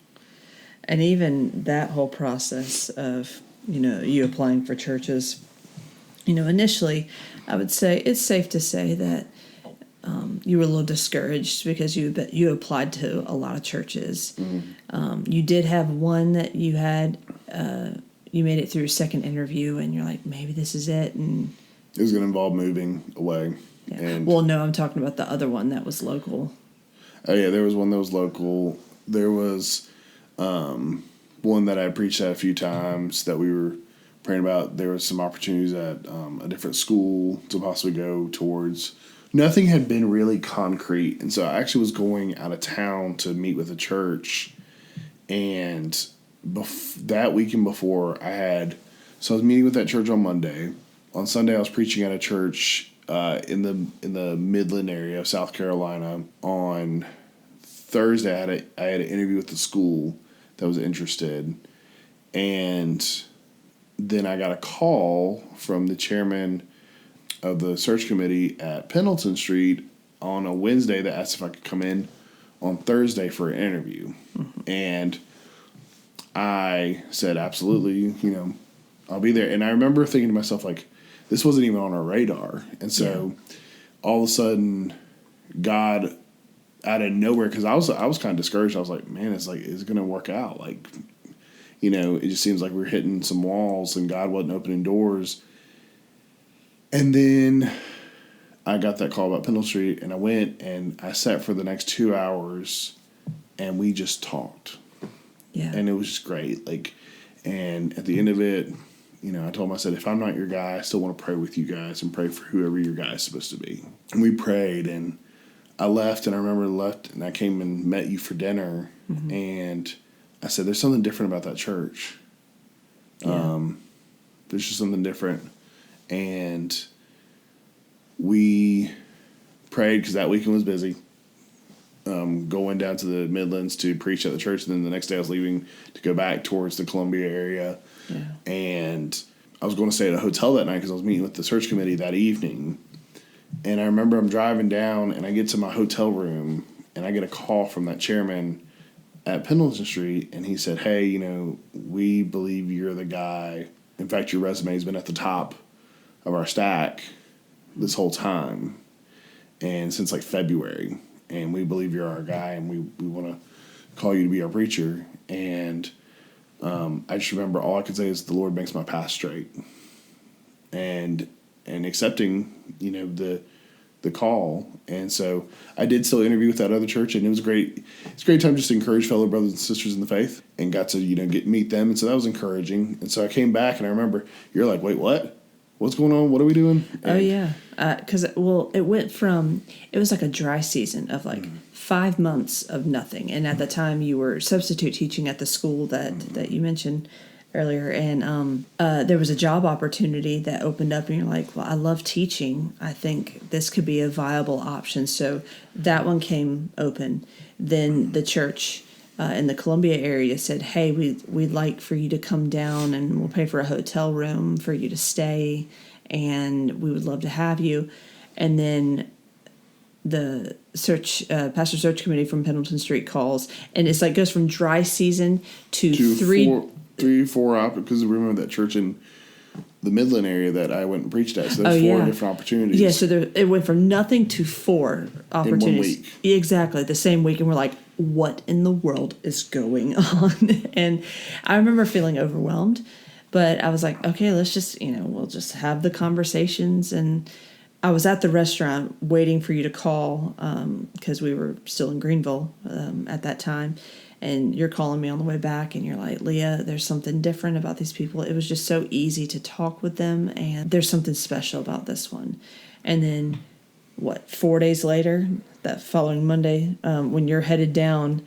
And even that whole process of, you applying for churches, initially, I would say it's safe to say that you were a little discouraged because you applied to a lot of churches. Mm-hmm. You did have one that you had, you made it through a second interview, and you're like, maybe this is it. And it was going to involve moving away. Yeah. And well, no, I'm talking about the other one that was local. Oh, yeah, there was one that was local. There was one that I preached at a few times that we were praying about. There was some opportunities at a different school to possibly go towards. Nothing had been really concrete. And so I actually was going out of town to meet with a church. And that weekend before, I was meeting with that church on Monday. On Sunday, I was preaching at a church in the Midland area of South Carolina. On Thursday, I had an interview with the school that was interested, and then I got a call from the chairman of the search committee at Pendleton Street on a Wednesday that asked if I could come in on Thursday for an interview. Mm-hmm. And I said, absolutely, I'll be there. And I remember thinking to myself, like, this wasn't even on our radar. And so all of a sudden, God out of nowhere, because I was kind of discouraged. I was like, man, is it going to work out? Like, it just seems like we're hitting some walls and God wasn't opening doors. And then I got that call about Pendle Street, and I went and I sat for the next 2 hours, and we just talked. Yeah. And it was just great. Like, and at the end of it, I told him, I said, if I'm not your guy, I still want to pray with you guys and pray for whoever your guy is supposed to be. And we prayed, and I left, and I remember and I came and met you for dinner, and I said, there's something different about that church. Yeah. There's just something different. And we prayed, because that weekend was busy, going down to the Midlands to preach at the church. And then the next day I was leaving to go back towards the Columbia area. Yeah. And I was going to stay at a hotel that night because I was meeting with the search committee that evening. And I remember I'm driving down, and I get to my hotel room, and I get a call from that chairman at Pendleton Street, and he said, hey, we believe you're the guy. In fact, your resume has been at the top of our stack this whole time, and since like February, and we believe you're our guy, and we want to call you to be our preacher. And I just remember all I could say is the Lord makes my path straight, and accepting the call. And so I did still interview with that other church, and it was great. It's a great time just to encourage fellow brothers and sisters in the faith, and got to meet them, and so that was encouraging. And so I came back, and I remember you're like, wait, what? What's going on? What are we doing? And Because it went from, it was like a dry season of like 5 months of nothing, and at the time you were substitute teaching at the school that you mentioned earlier, and there was a job opportunity that opened up, and you're like, well, I love teaching. I think this could be a viable option. So that one came open. Then the church in the Columbia area said, hey, we'd like for you to come down, and we'll pay for a hotel room for you to stay, and we would love to have you. And then the pastor search committee from Pendleton Street calls, and it's like goes from dry season to four up, because remember that church in the Midland area that I went and preached at. So there's 4 different opportunities. Yeah, so it went from nothing to 4 opportunities. In 1 week. Exactly, the same week. And we're like, what in the world is going on? And I remember feeling overwhelmed, but I was like, okay, let's just, we'll just have the conversations. And I was at the restaurant waiting for you to call, because we were still in Greenville at that time. And you're calling me on the way back, and you're like, Leah, there's something different about these people. It was just so easy to talk with them, and there's something special about this one. And then, 4 days later, that following Monday, when you're headed down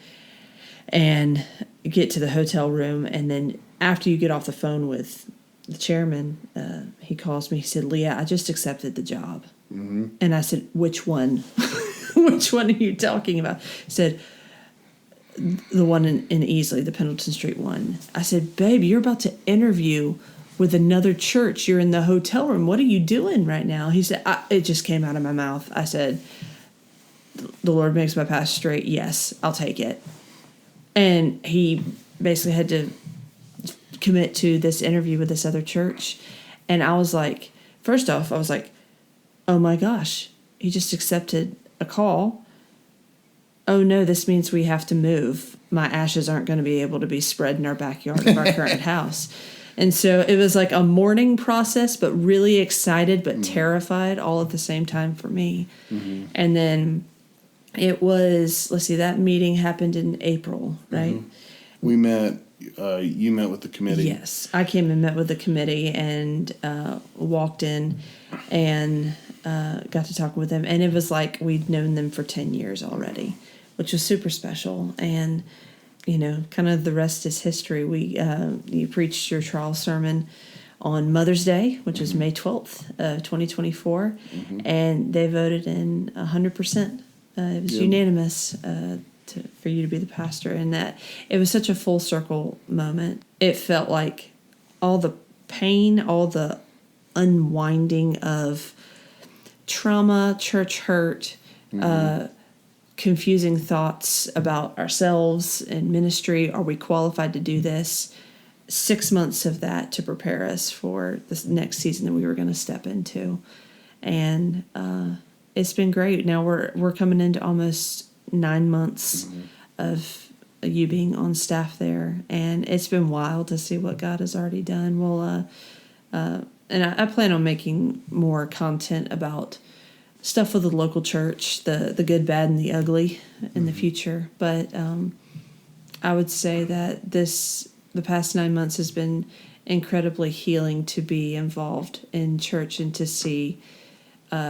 and get to the hotel room, and then after you get off the phone with the chairman, he calls me. He said, Leah, I just accepted the job. Mm-hmm. And I said, which one? Which one are you talking about? He said, the one in Easley, the Pendleton Street one. I said, babe, you're about to interview with another church. You're in the hotel room. What are you doing right now? He said, it just came out of my mouth. I said, the Lord makes my path straight. Yes, I'll take it. And he basically had to commit to this interview with this other church. And I was like, first off, I was like, oh my gosh, he just accepted a call. Oh no, this means we have to move. My ashes aren't going to be able to be spread in our backyard of our current house. And so it was like a mourning process, but really excited, but terrified all at the same time for me. Mm-hmm. And then it was, that meeting happened in April, right? Mm-hmm. We met, you met with the committee. Yes, I came and met with the committee and walked in and got to talk with them. And it was like we'd known them for 10 years already, which was super special. And, kind of the rest is history. You preached your trial sermon on Mother's Day, which is May 12th of 2024, and they voted in 100%. It was unanimous for you to be the pastor, and that it was such a full circle moment. It felt like all the pain, all the unwinding of trauma, church hurt, confusing thoughts about ourselves and ministry. Are we qualified to do this? 6 months of that to prepare us for this next season that we were going to step into. And it's been great. Now we're coming into almost 9 months of you being on staff there, and it's been wild to see what God has already done. And I plan on making more content about stuff with the local church, the good, bad, and the ugly in the future. But I would say that the past 9 months has been incredibly healing to be involved in church and to see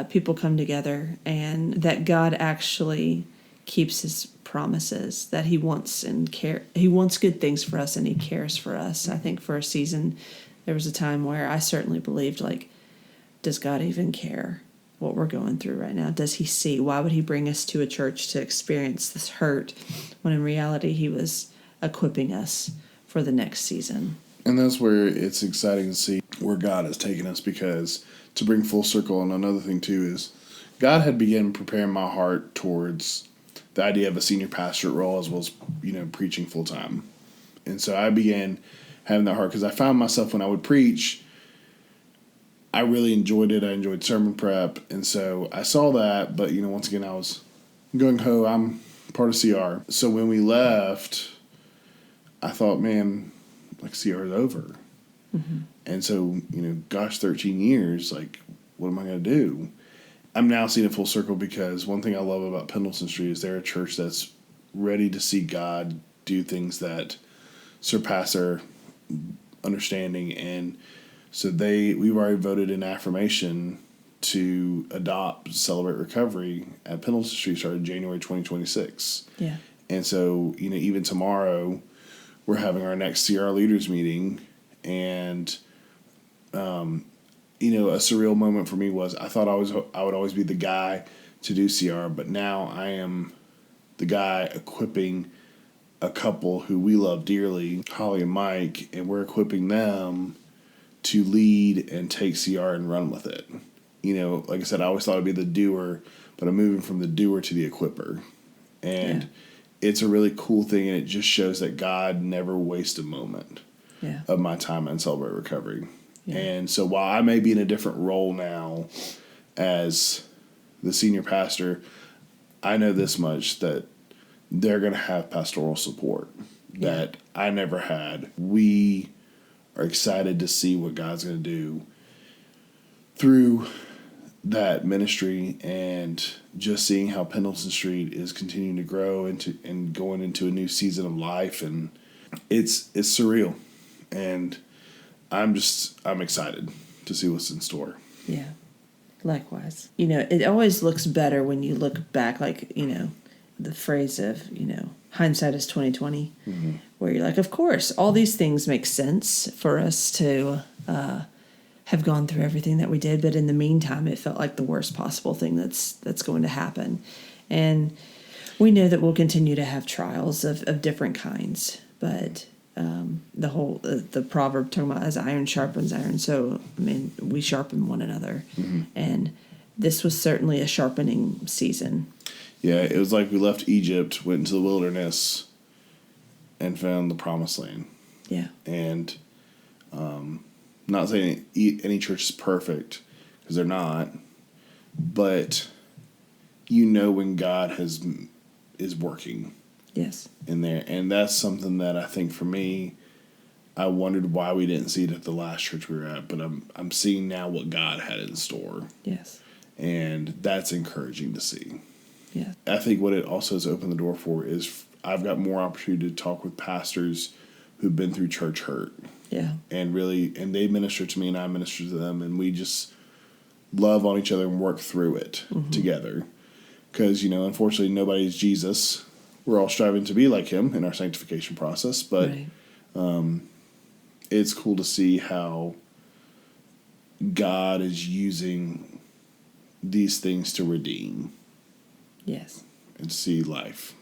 people come together, and that God actually keeps his promises, that he wants good things for us, and he cares for us. I think for a season there was a time where I certainly believed, like, does God even care what we're going through right now? Does he see? Why would he bring us to a church to experience this hurt when in reality he was equipping us for the next season? And that's where it's exciting to see where God has taken us, because to bring full circle, and another thing too is God had begun preparing my heart towards the idea of a senior pastorate role as well as, preaching full time. And so I began having that heart because I found myself when I would preach, I really enjoyed it. I enjoyed sermon prep. And so I saw that, but once again, I was going, I'm part of CR. So when we left, I thought, man, like, CR is over. Mm-hmm. And so, 13 years, like, what am I going to do? I'm now seeing it full circle, because one thing I love about Pendleton Street is they're a church that's ready to see God do things that surpass their understanding. And so we've already voted in affirmation to adopt Celebrate Recovery at Pendleton Street starting January 2026. Yeah. And so, even tomorrow, we're having our next CR leaders meeting, and a surreal moment for me was I thought I would always be the guy to do CR, but now I am the guy equipping a couple who we love dearly, Holly and Mike, and we're equipping them to lead and take CR and run with it. Like I said, I always thought I'd be the doer, but I'm moving from the doer to the equipper. And it's a really cool thing, and it just shows that God never wastes a moment of my time in Celebrate Recovery. Yeah. And so while I may be in a different role now as the senior pastor, I know this much, that they're going to have pastoral support that I never had. We are excited to see what God's going to do through that ministry, and just seeing how Pendleton Street is continuing to grow and going into a new season of life. And it's surreal. And I'm excited to see what's in store. Yeah, likewise. It always looks better when you look back, like, the phrase of, hindsight is 20/20, where you're like, of course, all these things make sense for us to have gone through everything that we did, but in the meantime, it felt like the worst possible thing that's going to happen. And we know that we'll continue to have trials of different kinds, but the proverb talking about as iron sharpens iron, so we sharpen one another. And this was certainly a sharpening season. Yeah, it was like we left Egypt, went into the wilderness, and found the promised land. Yeah. And not saying any church is perfect, because they're not, but when God is working. Yes. In there. And that's something that I think for me, I wondered why we didn't see it at the last church we were at, but I'm seeing now what God had in store. Yes. And that's encouraging to see. Yeah. I think what it also has opened the door for is I've got more opportunity to talk with pastors who've been through church hurt. Yeah. And they minister to me and I minister to them, and we just love on each other and work through it together. Because, unfortunately, nobody's Jesus. We're all striving to be like him in our sanctification process, but it's cool to see how God is using these things to redeem. Yes. And see life.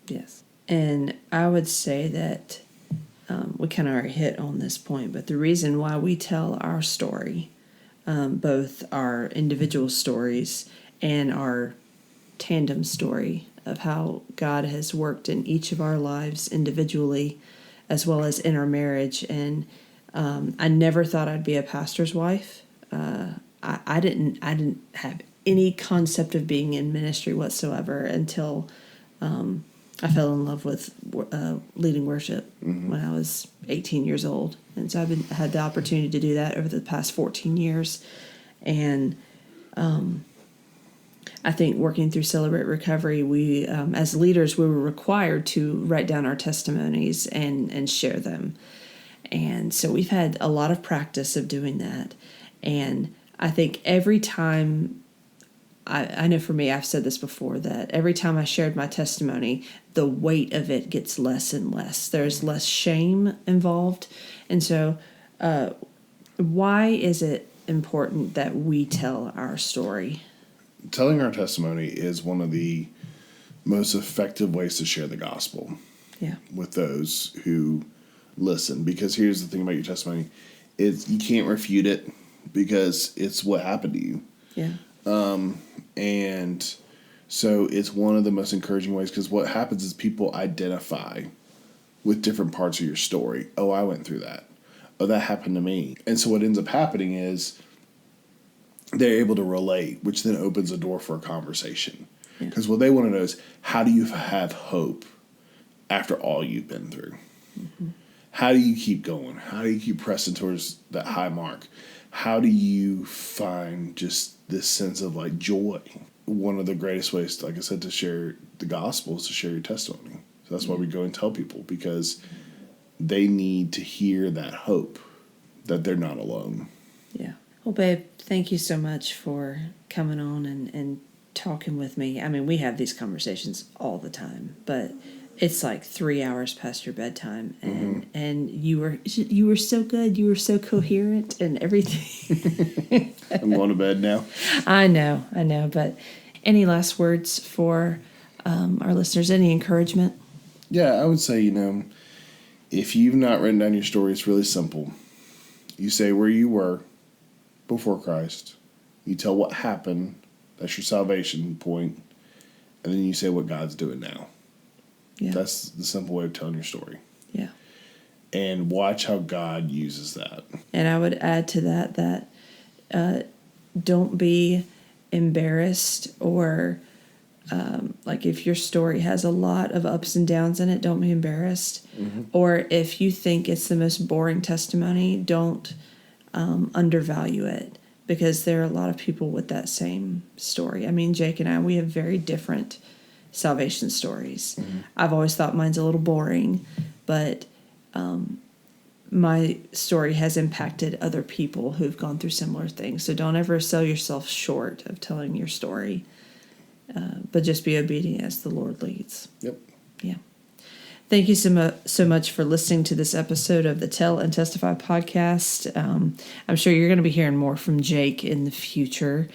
Yes. And I would say that we kind of already hit on this point, but the reason why we tell our story, both our individual stories and our tandem story of how God has worked in each of our lives individually as well as in our marriage. And I never thought I'd be a pastor's wife. I didn't have any concept of being in ministry whatsoever until I fell in love with leading worship when I was 18 years old. And so I've had the opportunity to do that over the past 14 years. And I think working through Celebrate Recovery, we, as leaders, we were required to write down our testimonies and share them. And so we've had a lot of practice of doing that. And I think every time, I know for me, I've said this before, that every time I shared my testimony, the weight of it gets less and less. There's less shame involved. And so why is it important that we tell our story? Telling our testimony is one of the most effective ways to share the gospel with those who listen. Because here's the thing about your testimony, is you can't refute it because it's what happened to you. Yeah. And so it's one of the most encouraging ways, because what happens is people identify with different parts of your story. Oh, I went through that. Oh, that happened to me. And so what ends up happening is they're able to relate, which then opens a door for a conversation. Because what they want to know is, how do you have hope after all you've been through? Mm-hmm. How do you keep going? How do you keep pressing towards that high mark? How do you find just this sense of like joy? One of the greatest ways, like I said, to share the gospel is to share your testimony. So that's why we go and tell people, because they need to hear that hope that they're not alone. Yeah. Well, babe, thank you so much for coming on and talking with me. I mean, we have these conversations all the time, but it's like 3 hours past your bedtime, and you were so good. You were so coherent and everything. I'm going to bed now. I know. But any last words for our listeners? Any encouragement? Yeah, I would say, if you've not written down your story, it's really simple. You say where you were before Christ. You tell what happened. That's your salvation point. And then you say what God's doing now. Yeah. That's the simple way of telling your story. Yeah. And watch how God uses that. And I would add to that don't be embarrassed, or like if your story has a lot of ups and downs in it, don't be embarrassed. Mm-hmm. Or if you think it's the most boring testimony, don't undervalue it, because there are a lot of people with that same story. I mean, Jake and I, we have very different salvation stories. Mm-hmm. I've always thought mine's a little boring, but my story has impacted other people who've gone through similar things. So don't ever sell yourself short of telling your story, but just be obedient as the Lord leads. Yep. Yeah. Thank you so much for listening to this episode of the Tell and Testify podcast. I'm sure you're going to be hearing more from Jake in the future.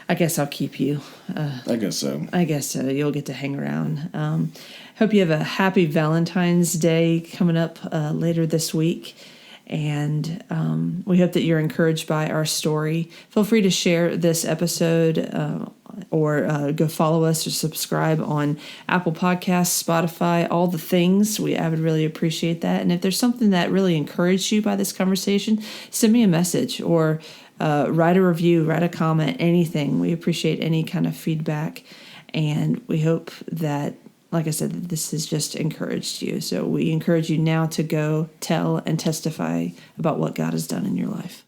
I guess I'll keep you. I guess so. You'll get to hang around. Hope you have a happy Valentine's Day coming up later this week. And we hope that you're encouraged by our story. Feel free to share this episode or go follow us or subscribe on Apple Podcasts, Spotify, all the things. I would really appreciate that. And if there's something that really encouraged you by this conversation, send me a message or write a review, write a comment, anything. We appreciate any kind of feedback. And we hope that, like I said, that this has just encouraged you. So we encourage you now to go tell and testify about what God has done in your life.